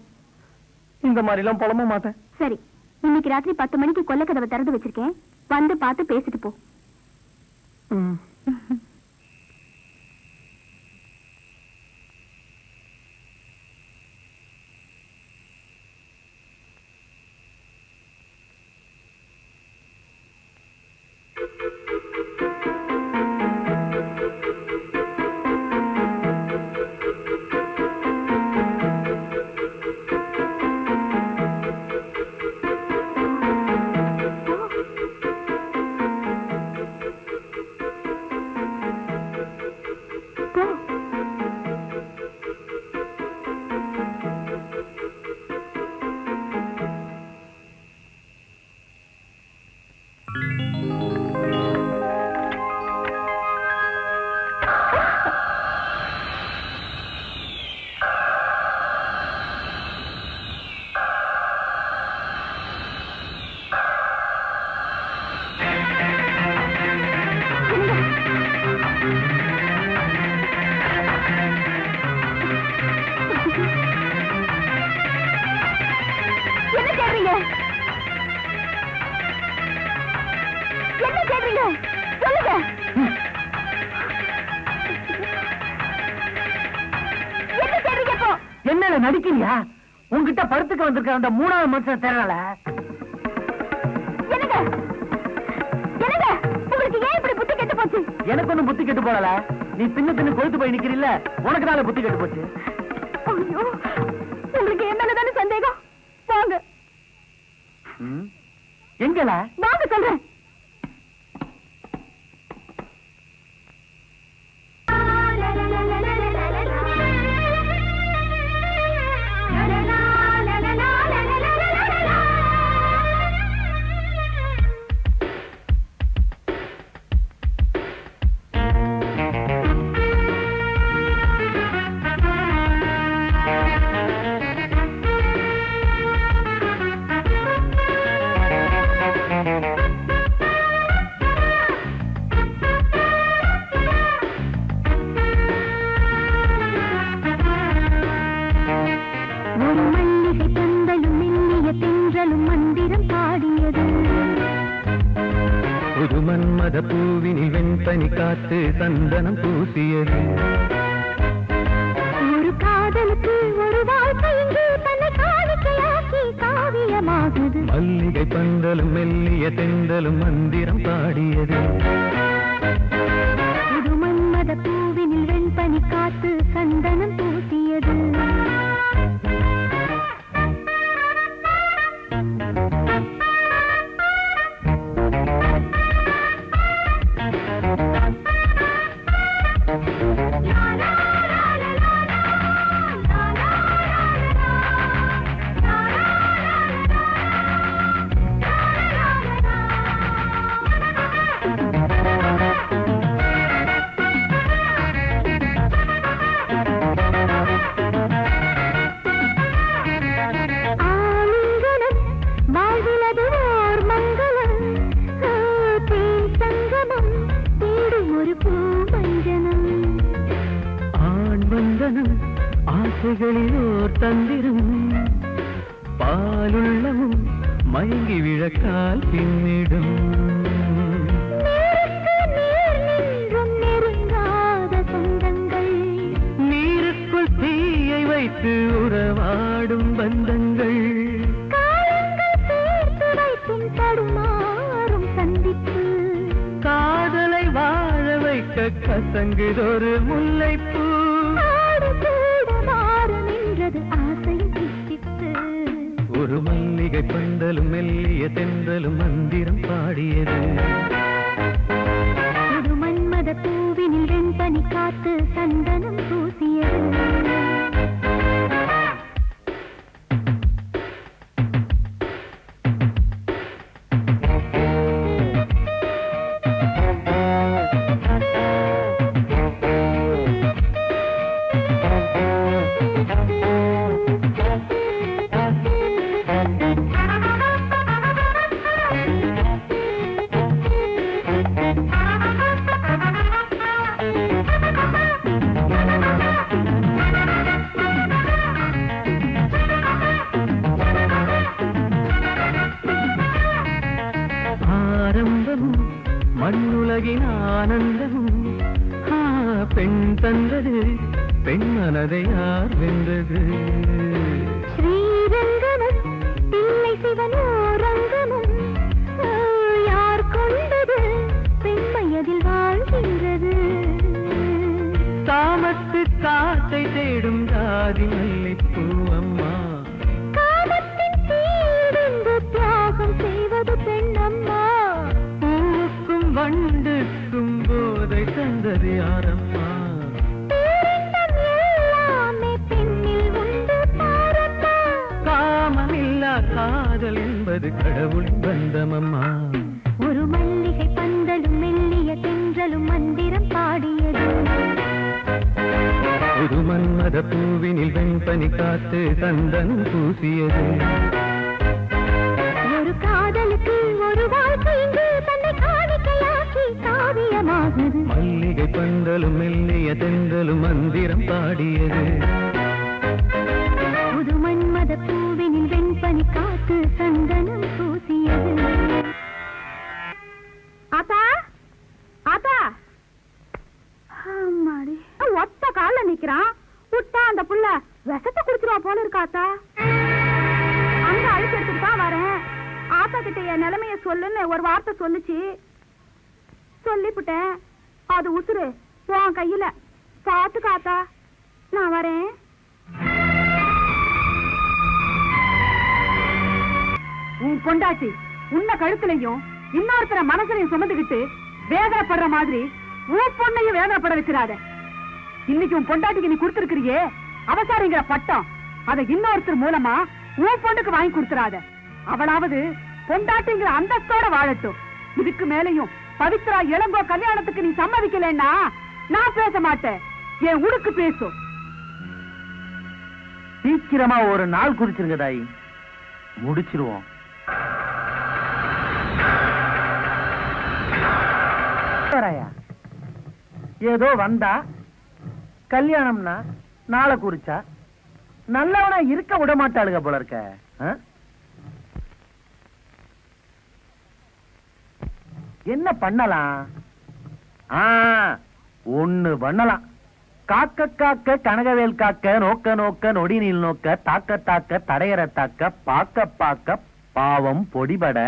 இந்த மாதிரி எல்லாம் புலம்ப மாட்டேன். சரி, இன்னைக்கு ராத்திரி 10 மணிக்கு கொல்ல கதவை திறந்து வச்சிருக்கேன். வந்து பார்த்து பேசிட்டு போ. என்ன நடிக்கிறியா? உங்ககிட்ட படுத்துக்க வந்திருக்க அந்த 3வது மனுஷன் தெரியல. எனக்கு ஒண்ணும் புத்தி கெட்டு போடல. நீ தின்னு கொழுத்து போய் நிக்கிறீல்ல, உனக்கு நாள புத்தி கெட்டு போச்சு. உங்களுக்கு என் மேலதானே சந்தேகம்? வாங்க. எங்கல வாங்க சொல்றேன். பூவினில் வெண்பனி காத்து சந்தனம் பூசியது. ஒரு காதலுக்கு ஒரு வாழ்க்கை இங்கு தன்னை காணிக்கையாக்கி காவியமாகுது. மல்லிகை பந்தலும் மெல்லிய தெந்தலும் மந்திரம் பாடியது. ஒரு மன்மத பூவினில் வெண்பனி காத்து சந்தனம் பூசியது. ஆசைகளிலோர் தந்திரம் பாலுள்ளமும் மயங்கி விழக்கால் பின்னிடும். நீருக்குள் தீயை வைத்து உறவாடும் பந்தங்கள். காதலை வாழ வைக்க கசங்குதொரு முல்லைப்பூ. ஒரு மல்லிகை பந்தலும் மெல்லிய தென்றலும் மந்திரம் பாடியது. ஒரு மன்மத பூவினில் வெண்பனி காத்து சந்தனம் பூசியது. ஆனந்தமும் பெண் தந்தது பெண் மனதை யார் வென்றது ஸ்ரீரங்கமும் தில்லை சிவனோ ரங்கமும் யார் கொண்டது பெண்மையதில் வாழ்கின்றது தாமத்து காத்தை தேடும் ஜாதி மல்லிப்பூ அம்மா காமத்தின் தீர்ந்து தியாகம் செய்வது பெண்ணம்மா பூவுக்கும் வண்டுக்கும் போதை தந்தது யாரம்மா பேரின்பம் எல்லாமே பெண்ணில் உண்டு பாரம்மா காமமில்லா காதல் என்பது கடவுளின் பந்தமம்மா ஒரு மல்லிகை பந்தலும் மெல்லிய தென்றலும் மந்திரம் பாடியது ஒரு மன்மத பூவினில் வெண்பனி காத்து சந்தனம் பூசியது ஒரு காதலுக்கு ஒரு வாழ்க்கை தன்னை காணிக்கையாக்கி காவியமாகுது மல்லிகை பந்தலும் மெல்லிய தென்றலும் மந்திரம் பாடியது புது மன்மத பூவினில் வெண்பனி காத்து சந்தனம் பூசியது ஆத்தா ஆத்தா அம்மாடி ஒத்த கால நிக்கிறான் விட்டா அந்த புள்ள விஷத்தை குடிச்சிருவா போல இருக்காத்தா அங்க அழுத்து எடுத்துட்டு தான் வரேன் ஆத்தா கிட்ட என் நிலைமைய சொல்லுன்னு ஒரு வார்த்தை சொல்லுச்சு சொல்லிவிட்டேன் அது உசுறு உன் கையில பாத்துக்காத்தா நான் வரேன் உன் பொண்டாட்டி உன்ன கழுத்துலையும் இன்னொருத்தர மனசுலையும் சுமந்துகிட்டு வேதனைப்படுற மாதிரி உன் பொண்ணையும் வேதனைப்பட வைக்கிறாத இன்னைக்கு உன் பொண்டாட்டிக்கு நீ கொடுத்திருக்கிறியே அவசாரிங்கிற பட்டம் அதை இன்னொருத்தர் மூலமா உன் பொண்ணுக்கு வாங்கி கொடுத்துறாத அவளாவது பொண்டாட்டிங்கிற அந்தஸ்தோட வாழட்டும் இதுக்கு மேலையும் பவித்ரா இளங்கோ கல்யாணத்துக்கு நீ சம்மதிக்கலன்னா நான் பேச மாட்டேன் என் உடுக்கு பேசும் சீக்கிரமா ஒரு நாள் குறிச்சிருங்க தாயி முடிச்சிருவோம் ஏதோ வந்தா கல்யாணம்னா நாளை குறிச்சா நல்லவனா இருக்க விட மாட்டாளுங்க போல இருக்க என்ன பண்ணலாம் ஒண்ணு பண்ணலாம் காக்க காக்க கனகவேல் காக்க நோக்க நோக்க நொடி நீள் நோக்க தாக்க தாக்க தடையற தாக்க பாக்க பாக்க பாவம் பொடிபட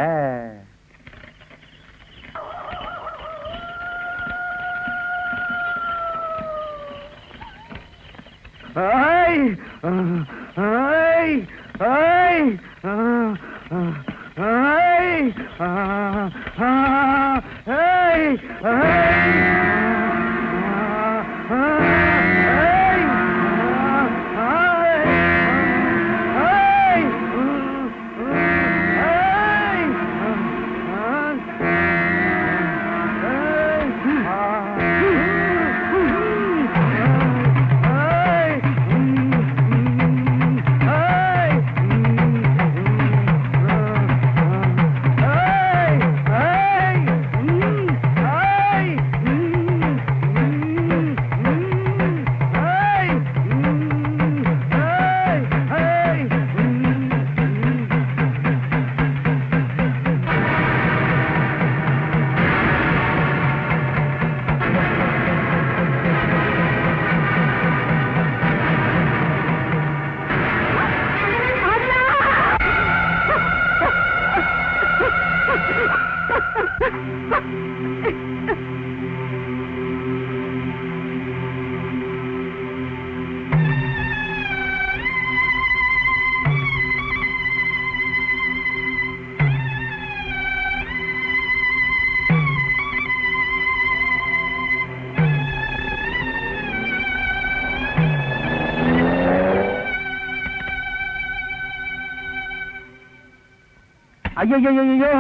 ஐயோ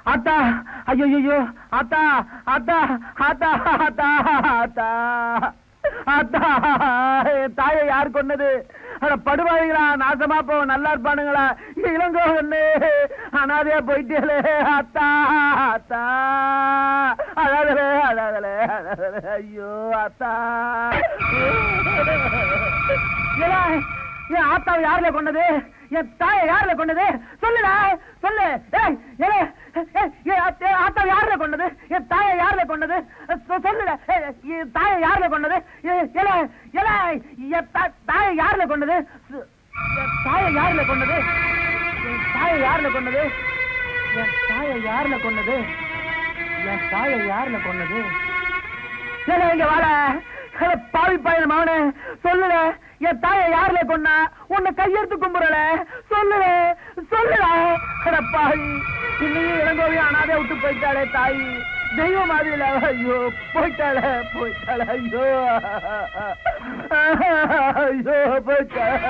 அத்தா ஐயோ அத்தா அத்தா அத்தா அத்தா அத்தா அத்தா தாயை யார் கொன்னது படுவாளிகளா நாசமா போ நல்லா இருப்பானுங்களா இளங்கோ ஒண்ணு அனாதையா போயிட்டே அத்தா அத்தா அழாதலே அழாதலே அழாதலே ஐயோ அத்தா என் ஆத்தாவை யாருல கொண்டது என் தாயை யாருல கொண்டது? சொல்லுடா, சொல்லு. ஆத்தா யாருல கொண்டது? என் தாயை யாருல கொண்டது? சொல்லுடா. என் தாயை யாருல கொண்டது? தாயை யாருல கொண்டது? தாயை யாருல கொண்டது? தாயை யாருல கொண்டது? என் தாயை யாருல கொண்டது? என் தாயை யாருல கொண்டது? இங்க வாழ பாவி பாயல் மகனே, சொல்லுல. என் தாயை யாருல கொண்டா? உன்னை கையெடுத்து கும்புறல. சொல்லுல, சொல்லுடா. பாவி, இன்னையும் இளங்கோவி அனாதை விட்டு போயிட்டாளே தாய். தெய்வம் மாதிரி. ஐயோ, போயிட்டாள, போயிட்டாள. ஐயோ, ஐயோ, போயிட்டாள.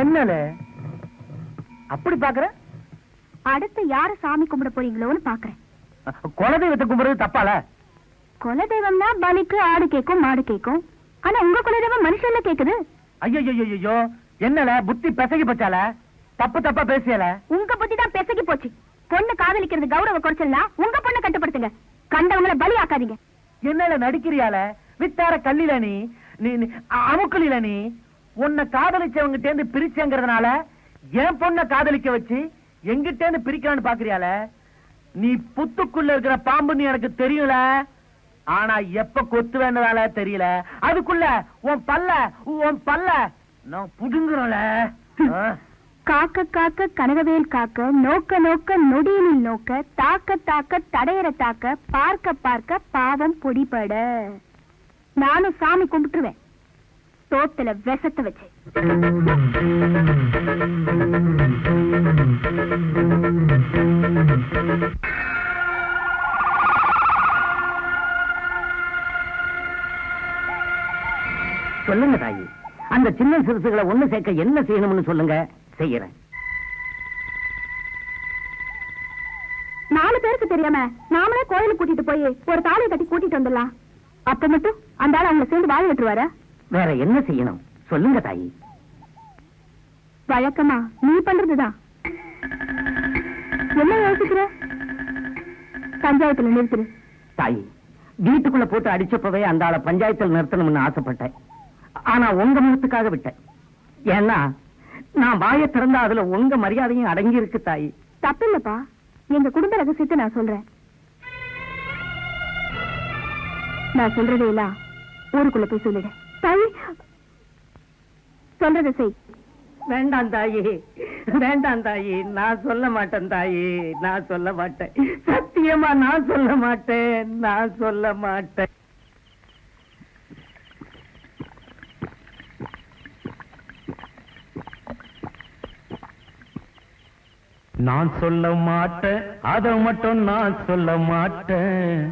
என்னல அப்படி பாக்குற? அடுத்து யார சாமி கும்பிட போறீங்களோன்னு பாக்குறேன். குலதெய்வத்தை கும்பிடுறது தப்பால? குலதெய்வம்னா பலிக்கு ஆடு கேக்கும் மாடு கேக்கும். ஆனா உங்க குலதெய்வம் மனுஷன்ல கேக்குது. ஐயோ, என்னல புத்தி பெசகி போச்சால? தப்பு தப்பா பேசியல? உங்க புத்தி தான் பெசகி போச்சு. பொண்ணு காதலிக்கிறது கௌரவ குறைச்சல்னா உங்க பொண்ணை கட்டுப்படுத்துங்க. கண்டவங்களை பலி ஆக்காதீங்க. என்னல நடிக்கிறியால? வித்தார கல்லில நீ அமுக்கலில நீ உன்னை காதலிச்சவங்கிட்ட இருந்து பிரிச்சங்கிறதுனால என் பொண்ணை காதலிக்க வச்சு எங்கிட்ட இருந்து பிரிக்கலான்னு பாக்குறியால? நீ புத்துக்குள்ள இருக்கிற பாம்பு நீ எனக்கு தெரியல. ஆனா எப்ப கொத்து வேண்டதால தெரியல. அதுக்குள்ள உன் பல்ல நான் புடுங்குறோல. காக்க காக்க கனகவேல் காக்க, நோக்க நோக்க நொடியினில் நோக்க, தாக்க தாக்க தடையற தாக்க, பார்க்க பார்க்க பாவம் பொடிபட. நானும் சாமி கும்பிட்டுருவேன். தோட்டல விஷத்தை வச்சு. சொல்லுங்க தாயி, அந்த சின்ன சிறுசுகளை ஒண்ணு சேர்க்க என்ன செய்யணும்னு சொல்லுங்க, செய்யறேன். 4 பேருக்கு தெரியாம நாமளே கோயிலுக்கு கூட்டிட்டு போய் ஒரு தாலியை கட்டி கூட்டிட்டு வந்துடலாம். அப்ப மட்டும் அந்த ஆள் அவங்க சேர்ந்து வாழ விட்டுருவாரா? வேற என்ன செய்யணும் சொல்லுங்க தாயி. வழக்கமா நீ பண்றதுதான். என்ன யோசிக்கிற? பஞ்சாயத்துல நிறுத்துரு. தாயி, வீட்டுக்குள்ள போட்டு அடிச்சப்பவே அந்த ஆளை பஞ்சாயத்தில் நிறுத்தணும்னு ஆசைப்பட்டேன். ஆனா உங்க முகத்துக்காக விட்டேன். ஏன்னா நான் வாயை திறந்தா அதுல உங்க மரியாதையும் அடங்கி இருக்கு தாயி. தப்பு இல்லப்பா. எங்க குடும்ப ரகசியத்தை நான் சொல்றேன். நான் சொல்றதே இல்ல ஊருக்குள்ள போய் சொல்லிடு. தாயி சொல்றத செய். வேண்டாம் தாயி, வேண்டாம் தாயி, நான் சொல்ல மாட்டேன் தாயி, நான் சொல்ல மாட்டேன். சத்தியமா நான் சொல்ல மாட்டேன், நான் சொல்ல மாட்டேன். நான் சொல்ல மாட்டேன், அத மட்டும் நான் சொல்ல மாட்டேன்.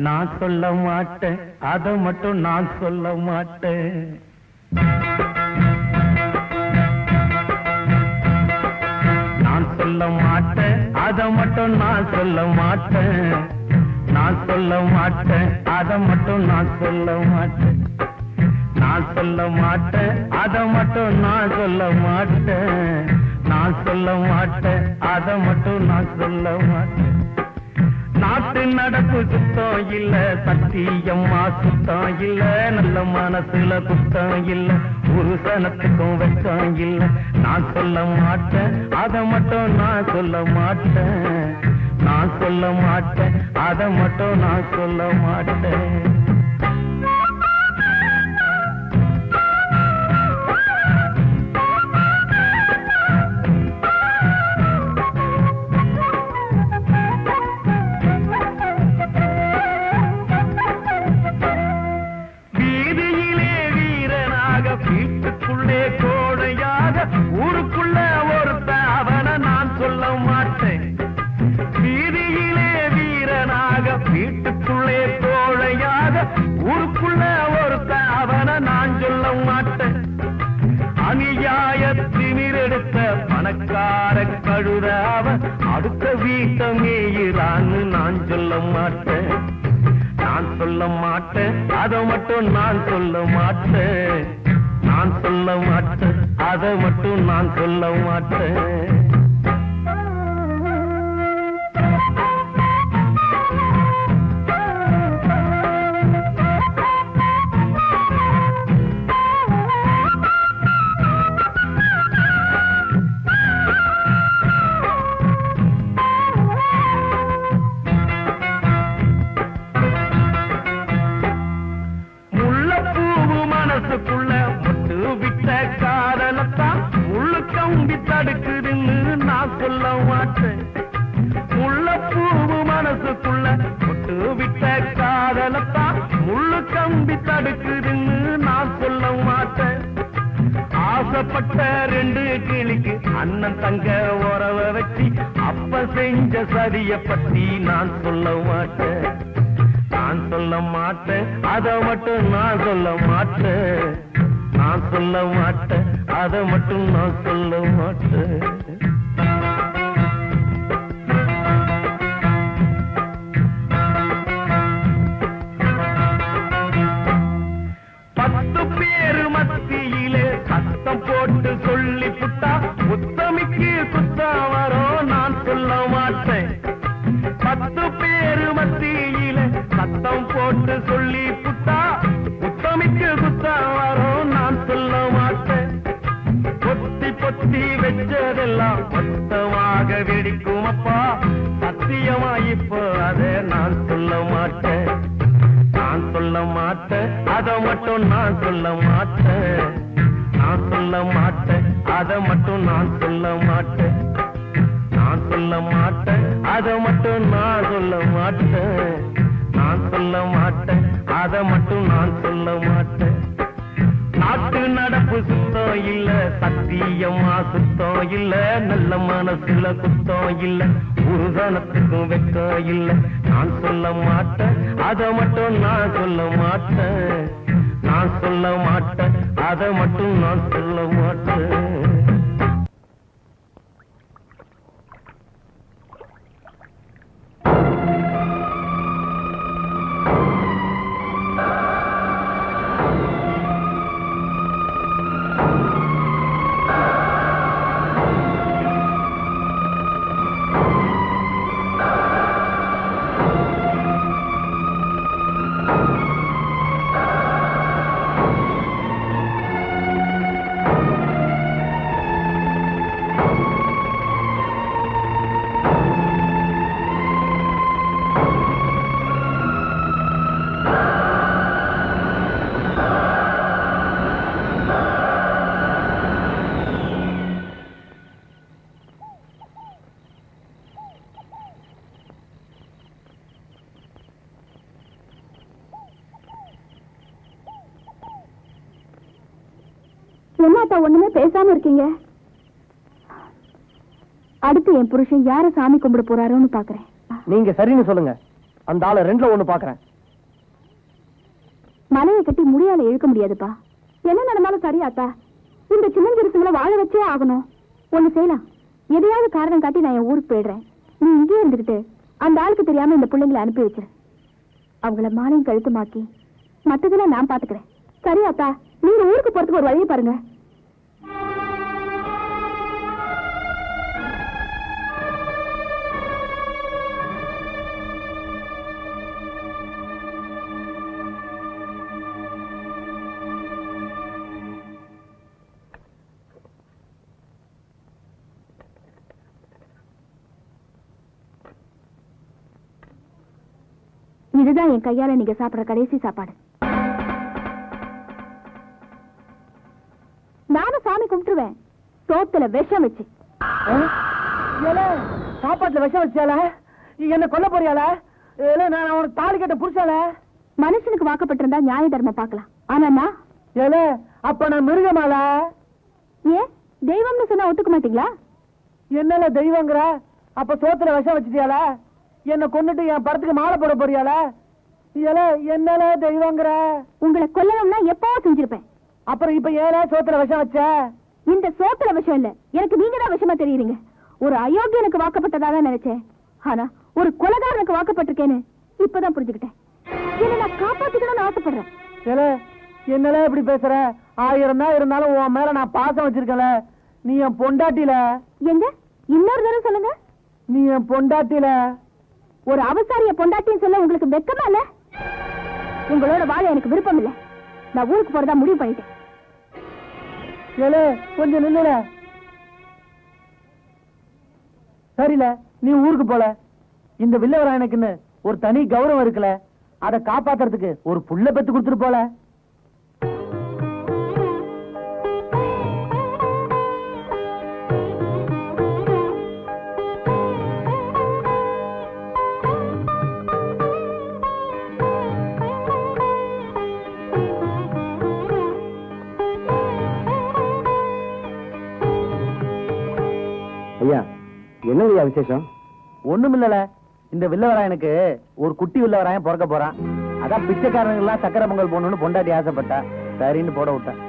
நான் சொல்ல மாட்டேன், அத மட்டும் நான் சொல்ல மாட்டேன். நான் சொல்ல மாட்டேன், அத மட்டும் நான் சொல்ல மாட்டேன். நான் சொல்ல மாட்டேன், அத மட்டும் நான் சொல்ல மாட்டேன். நான் சொல்ல மாட்டேன், அத மட்டும் நான் சொல்ல மாட்டேன். நான் சொல்ல மாட்டேன், அத மட்டும் நான் சொல்ல மாட்டேன். நாட்டு நடப்பு சுத்தம் இல்ல, சத்தியம்மா சுத்தம் இல்ல, நல்ல மனசுல குத்தம் இல்ல, ஒரு சனத்துக்கும் வெச்சம் இல்ல. நான் சொல்ல மாட்டேன், அத மட்டும் நான் சொல்ல மாட்டேன். நான் சொல்ல மாட்டேன், அத மட்டும் நான் சொல்ல மாட்டேன். வீதியிலே வீட்டுக்குள்ளே கோழையாக ஊருக்குள்ள ஒருத்த அவனை நான் சொல்ல மாட்டேன். அநியாய திமிரெடுத்த பணக்கார கழுத அவன் அடுத்த வீட்டை மேயிறான்னு நான் சொல்ல மாட்டேன். நான் சொல்ல மாட்டேன், அதை மட்டும் நான் சொல்ல மாட்டேன். நான் சொல்ல மாட்டேன், அதை மட்டும் நான் சொல்ல மாட்டேன். ஆசைப்பட்ட ரெண்டு கிளிக்கு அண்ணன் தங்க உறவ வச்சு அப்ப செஞ்ச சதிய பத்தி நான் சொல்ல மாட்டேன். நான் சொல்ல மாட்டேன், அதை மட்டும் நான் சொல்ல மாட்டேன். நான் சொல்ல மாட்டேன், அதை மட்டும் நான் சொல்ல மாட்டேன். போட்டு சொல்லி புட்டா உத்தமிக்கு குத்தம் வரும் நான் சொல்ல மாட்டேன். 10 பேரு மத்தியில சத்தம் போட்டு சொல்லி புட்டா உத்தமிக்கு குத்தம் வரும் நான் சொல்ல மாட்டேன். பொத்தி பொத்தி வச்சதெல்லாம் மொத்தமாக வெடிக்கும் அப்பா, சத்தியமா இப்போ அதை நான் சொல்ல மாட்டேன். நான் சொல்ல மாட்டேன், அதை மட்டும் நான் சொல்ல மாட்டேன். நான் சொல்ல மாட்டேன், அதை மட்டும் நான் சொல்ல மாட்டேன். நான் சொல்ல மாட்டேன், அதை மட்டும் நான் சொல்ல மாட்டேன். நான் சொல்ல மாட்டேன், அதை மட்டும் நான் சொல்ல மாட்டேன். நாட்டு நடப்பு சுத்தம் இல்ல, சத்தியமா சுத்தம் இல்ல, நல்ல மனசுல குத்தம் இல்ல, ஒரு சனத்துக்கும் வெக்கம் இல்ல. நான் சொல்ல மாட்டேன், அதை மட்டும் நான் சொல்ல மாட்டேன். நான் சொல்ல மாட்டேன், அதை மட்டும் நான் சொல்ல மாட்டேன். என்னத்தா ஒண்ணுமே பேசாம இருக்கீங்க? அடுத்து என் புருஷன் யார சாமி கும்பிட போறாரோன்னு பாக்குறேன். நீங்க சரின்னு சொல்லுங்க, அந்த ஆளை 2ல 1 பாக்குறேன். மலையை கட்டி முடியால இழுக்க முடியாதுப்பா. என்ன நடந்தாலும் சரியாத்தா, இந்த சின்னஞ்சிறுசுங்களை வாழ வச்சே ஆகணும். ஒண்ணு செய்யலாம், எதையாவது காரணம் காட்டி நான் என் ஊருக்கு போயிடுறேன். நீ இங்கே இருந்துகிட்டு அந்த ஆளுக்கு தெரியாம இந்த பிள்ளைங்களை அனுப்பி வச்சிரு. அவங்கள மாலையும் கழுத்துமாக்கி மற்றதெல்லாம் நான் பாத்துக்கிறேன். சரியாத்தா, நீங்க ஊருக்கு போறதுக்கு ஒரு வழியை பாருங்க. இதுதான் என் கையால நீங்க சாப்பிடுற கடைசி சாப்பாடு. நானும் சாமி கும்பிட்டுருவேன், சோத்துல விஷம் வச்சு. சாப்பாட்டுல விஷம் வச்சால என்ன கொல்ல போறியால? நான் உனக்கு தாலி கட்ட புருஷால. மனுஷனுக்கு வாக்கப்பட்டிருந்தா நியாய தர்மம் பார்க்கலாம். ஆனா அப்ப நான் மிருகமால? ஏன் தெய்வம்னு சொன்னா ஒத்துக்க மாட்டீங்களா? என்னல தெய்வங்கிற? அப்ப சோத்துல விஷம் வச்சுட்டியால? என்ன கொன்னுட்டு என் படத்துக்கு மாலை போட போறியால? என்னால தெய்வங்கிற? உங்களை கொல்லணும்னா எப்போ செஞ்சிருப்பேன். அப்புறம் இப்ப ஏல சோத்துல விஷம் வச்ச? இந்த சோத்துல விஷம் இல்ல, எனக்கு நீங்க தான் விஷமா தெரியுறீங்க. ஒரு அயோக்கியனுக்கு வாக்கப்பட்டதாக நினைச்சேன், ஆனா ஒரு கொலைகாரனுக்கு வாக்கப்பட்டிருக்கேன்னு இப்பதான் புரிஞ்சுக்கிட்டேன். என்ன நான் காப்பாத்திக்கணும்னு ஆசைப்படுறேன். என்னல இப்படி பேசுற? 1000 தான் இருந்தாலும் உன் மேல நான் பாசம் வச்சிருக்கல. நீ என் பொண்டாட்டில. எங்க இன்னொரு தடவை சொல்லுங்க. நீ என் பொண்டாட்டில. ஒரு அவசாரிய பொண்டாட்டின்னு சொல்ல உங்களுக்கு வெக்கமா இல்ல? உங்களோட வாழ எனக்கு விருப்பம் இல்ல. நான் ஊருக்கு போறதா முடிவு பண்ணிட்டேன். கொஞ்சம் நில்லுல. சரில, நீ ஊருக்கு போல. இந்த வில்லவராயனுக்குன்னு ஒரு தனி கௌரவம் இருக்குல்ல, அதை காப்பாத்துறதுக்கு ஒரு புள்ள பெத்து கொடுத்துட்டு போல. ஐயா, என்னங்கய்யா விசேஷம்? ஒண்ணும் இல்லல, இந்த வில்லவராயனுக்கு ஒரு குட்டி வில்லவராயன் பிறக்க போறான். அதான் பிச்சைக்காரங்க எல்லாம் சக்கரை பொங்கல் போடணும்னு பொண்டாட்டி ஆசைப்பட்டா, சரின்னு போட விட்டேன்.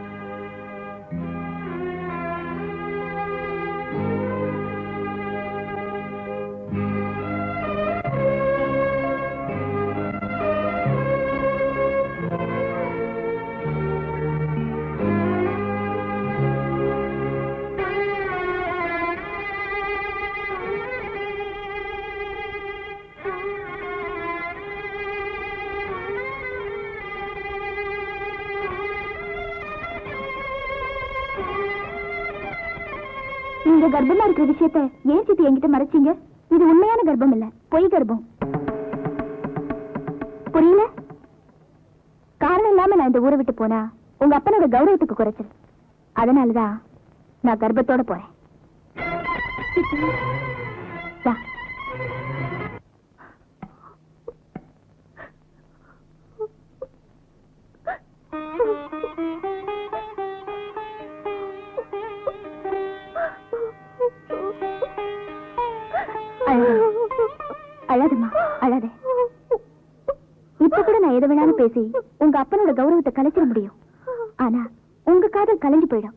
நீங்க கர்ப்பமா இருக்கிற விஷயத்த ஏன் சித்தி என்கிட்ட மறைச்சீங்க? இது உண்மையான கர்ப்பம் இல்ல, பொய் கர்ப்பம். புரியல? காரணம் இல்லாம நான் இந்த ஊரை விட்டு போனா உங்க அப்பனோட கௌரவத்துக்கு குறைச்சல். அதனாலதான் நான் கர்ப்பத்தோட போறேன். அழாதம்மா, அழாத. இப்ப கூட நான் எதை வேணாலும் பேசி உங்க அப்பனோட கௌரவத்தை கலைச்சிட முடியும். ஆனா உங்க காதல் கலைஞ்சு போயிடும்.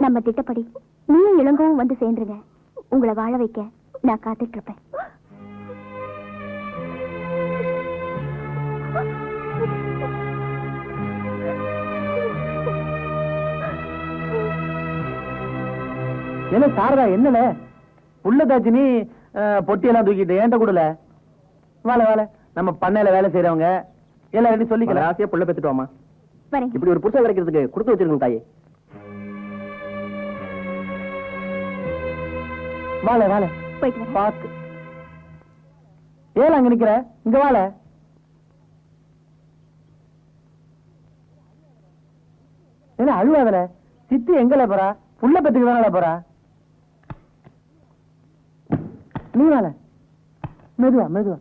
நம்ம திட்டப்படி நீயும் இளங்கவும் வந்து சேர்ந்துருங்க. உங்களை வாழ வைக்க நான் காத்துட்டு இருப்பேன். என்ன சாரதா, என்னல புள்ளதாச்சினி பொட்டியெல்லாம் தூக்கிட்டு ஏன்ட்ட கூடல? வாழ வாழ, நம்ம பண்ணையில வேலை செய்யறவங்க எல்லாரும் சொல்லிக்கலாம். ஆசையா புள்ள பெத்துட்டு வாமா. இப்படி ஒரு புருஷன் கிடைக்கிறதுக்கு கொடுத்து வச்சிருக்கணும் தாயே. வாழ வாழ பாத்து. ஏல அங்க நிக்கிற, இங்க வாழ. என்ன அழுவாதல? சித்தி எங்கல போறா? புள்ள பெத்துக்கு தானே போறா? நீ வாழ, மெதுவா மெதுவா.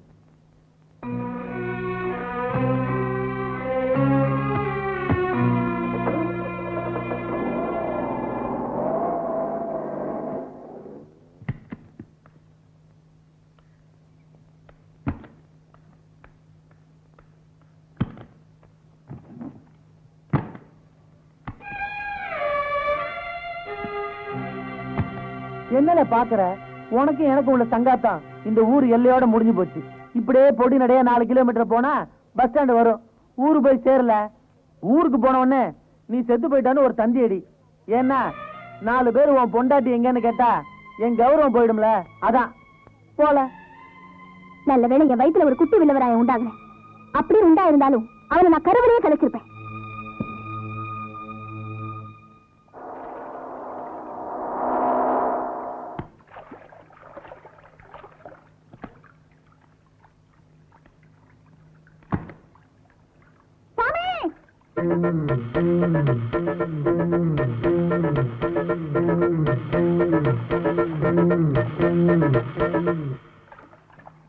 என்னல பாக்குற? உனக்கு எனக்கு உள்ள சங்காத்தான் இந்த ஊர் எல்லையோட முடிஞ்சு போச்சு. இப்படியே பொடி நடைய 4 கிலோமீட்டர் போனா பஸ் ஸ்டாண்ட் வரும். ஊரு போய் சேரல. ஊருக்கு போன உடனே நீ செத்து போயிட்டான்னு ஒரு தந்தி அடி. ஏன்னா 4 பேர் உன் பொண்டாட்டி எங்கன்னு கேட்டா என் கௌரவம் போயிடும்ல, அதான் போல. நல்ல வேளை என் வயித்துல ஒரு குட்டி வில்லவராயம் உண்டாகல. அப்படி உண்டா இருந்தாலும் அவனை நான் கருவிலேயே கலைச்சிருப்பேன்.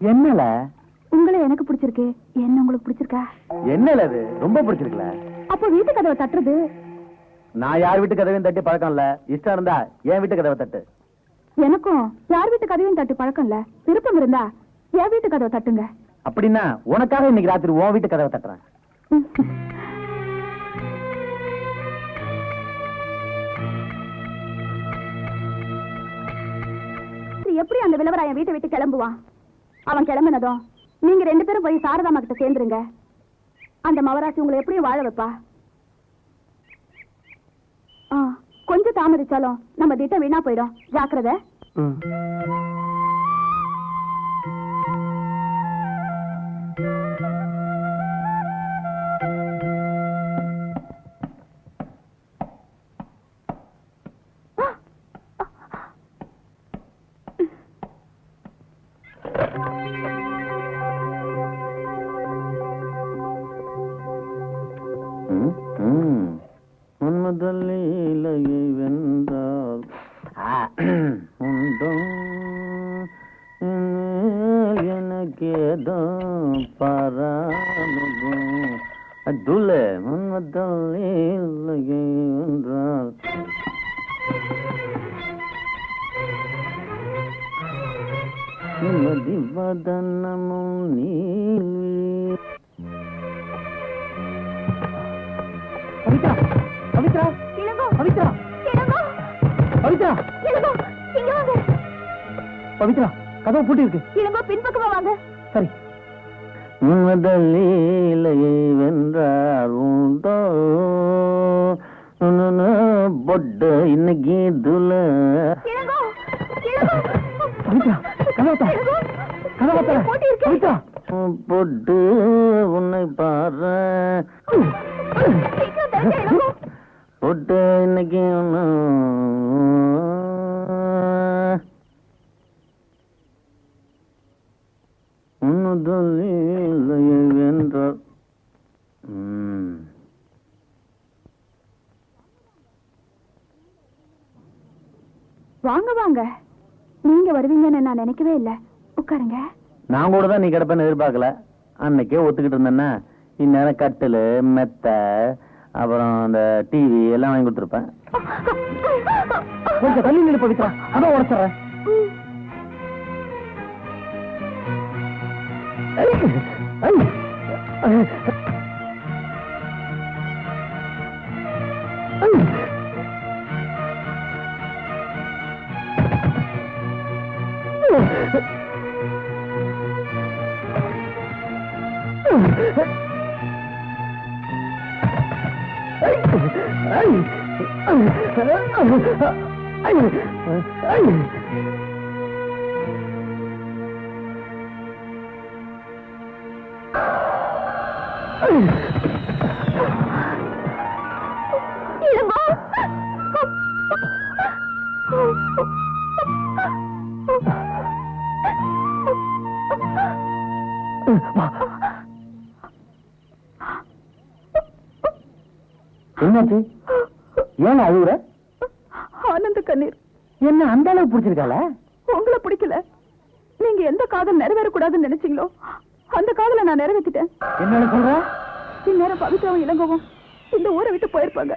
என்னல? உங்களை எனக்கு பிடிச்சிருக்கு, என்ன உங்களுக்கு பிடிச்சிருக்கா? என்னல அது ரொம்ப பிடிச்சிருக்கல? அப்ப வீட்டு கதவை தட்டுறது? நான் யார் வீட்டு கதவையும் தட்டி பழக்கம் இல்ல. இஷ்டம் இருந்தா என் வீட்டு கதவை தட்டு. எனக்கும் யார் வீட்டு கதவையும் தட்டி பழக்கம் இல்ல. விருப்பம் இருந்தா என் வீட்டு கதவை தட்டுங்க. அப்படின்னா உனக்காக இன்னைக்கு ராத்திரி உன் வீட்டு கதவை தட்டுறேன். எப்படி அந்த விளவராயன் வீட்டை விட்டு கிளம்புவான்? அவன் கிளம்பினதும் நீங்க 2 பேரும் போய் சாரதாமா கிட்ட சேர்ந்துருங்க. அந்த மவராசி உங்களை எப்படியும் வாழ வைப்பா. கொஞ்சம் தாமதிச்சாலும் நம்ம திட்டம் வீணா போயிடும். ஜாக்கிரதை. மன்மதலீலையை வென்றால் உண்டோ எனக்கேதோ பாரானுகும் அதுல மன்மதலீலையை வென்றால் மதிவதனமும் நீலி. பவித்ரா, பவித்ரா, பவித்ரா, பவித்ரா, பவித்ரா, கதவு பூட்டி இருக்கு. இளங்கோ பின்பக்கமா வாங்க. சரி. மன்மதலீலையை வென்றார் உண்டோ பொட்ட இன்னைக்கு துல. பவித்ரா, கதவை பவித்ரா, பொட்டு உன்னை பாரு பொட்டு இன்னைக்கு உன்னுதலீலையை வென்றார். வாங்க வாங்க. நீங்க வருவீங்கன்னு நான் நினைக்கவே இல்லை. உட்காருங்க. நான் கூட தான் நீ கிடப்பேன்னு எதிர்பார்க்கல. அன்னைக்கே ஒத்துக்கிட்டு இருந்தேன்னா இந்நேரம் கட்டிலு மெத்த அப்புறம் அந்த டிவி எல்லாம் வாங்கி கொடுத்துருப்பேன். கொஞ்சம் தள்ளி நின்று பவித்ரா, அதான் உடச்சுறேன். என்னாச்சு? ஏன் அழுகுற? ஆனந்த கண்ணீர். என்ன அந்த அளவுக்கு பிடிச்சிருக்கால? உங்களை பிடிக்கல. நீங்க எந்த காதல் நிறைவேறக்கூடாதுன்னு நினைச்சீங்களோ அந்த காதலை நான் நிறைவேற்றிட்டேன். என்ன சொல்ற? இந்நேரம் பவித்ராவும் இளங்கவும் இந்த ஊரை விட்டு போயிருப்பாங்க.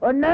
ஒண்ணு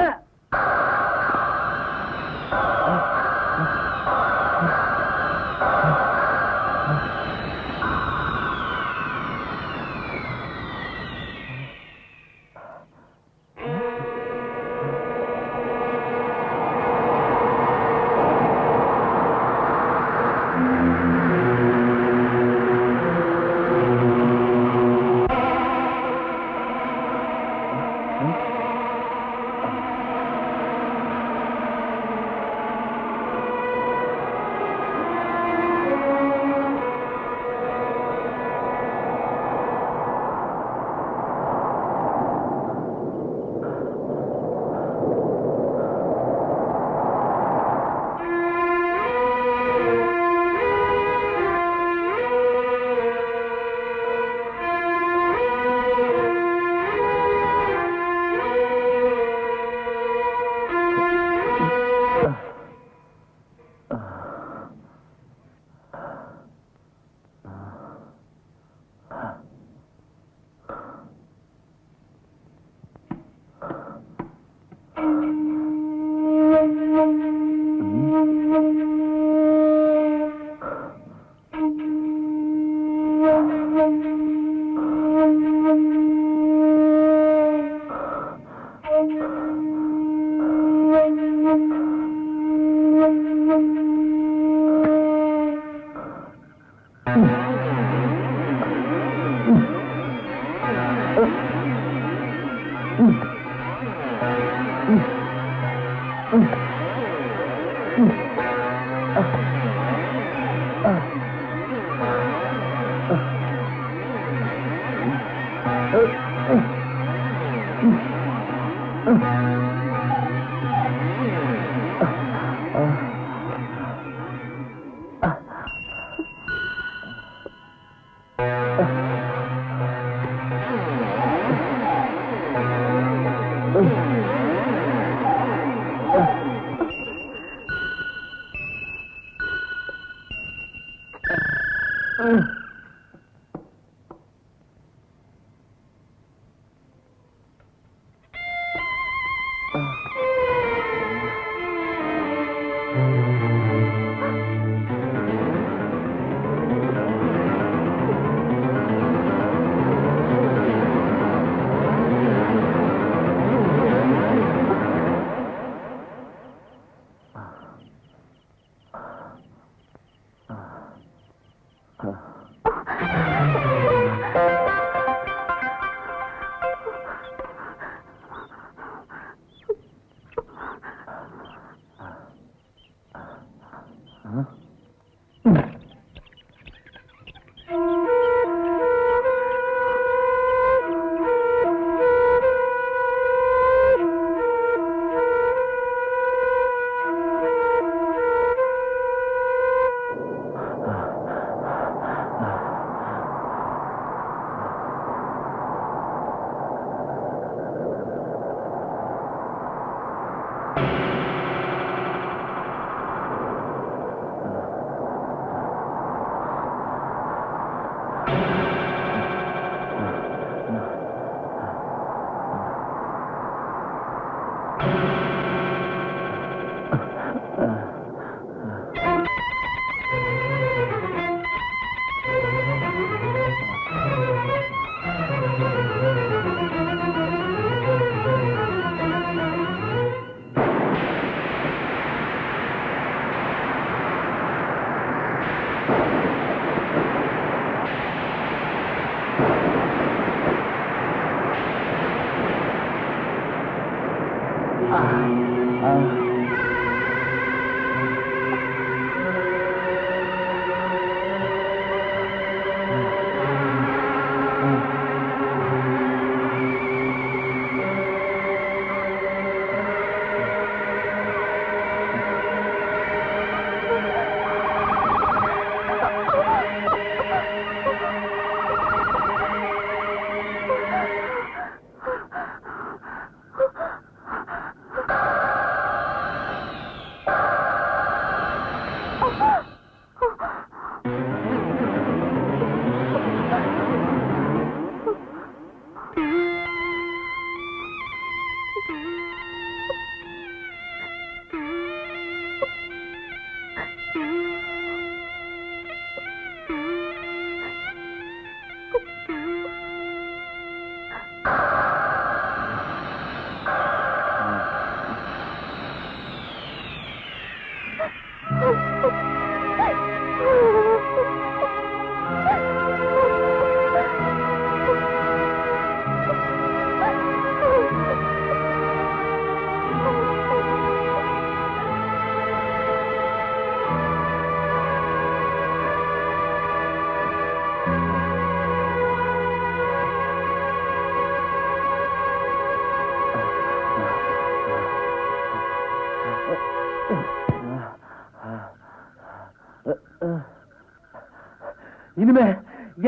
இனிமே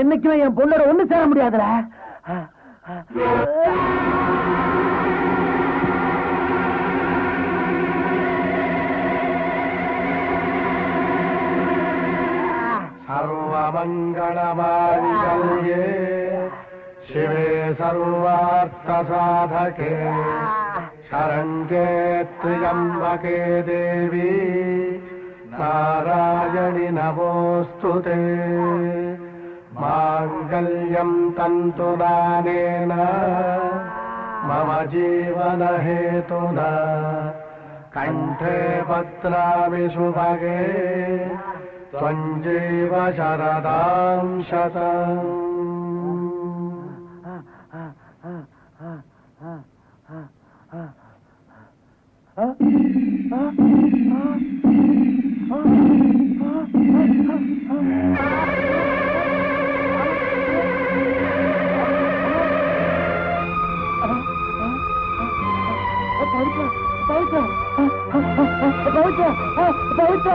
என்னைக்குமே என் பொண்ணோட ஒண்ணு சேர முடியாதுல. सर्वमङ्गलमाङ्गल्ये शिवे सर्वार्थसाधके शरण्ये त्र्यम्बके देवी नारायणि नमोऽस्तुते। माङ्गल्यं तन्तुदानेन मम जीवनहेतुना कण्ठे भद्रामि सुभगे त्वञ्जीव शरदां शतम्। பவித்ரா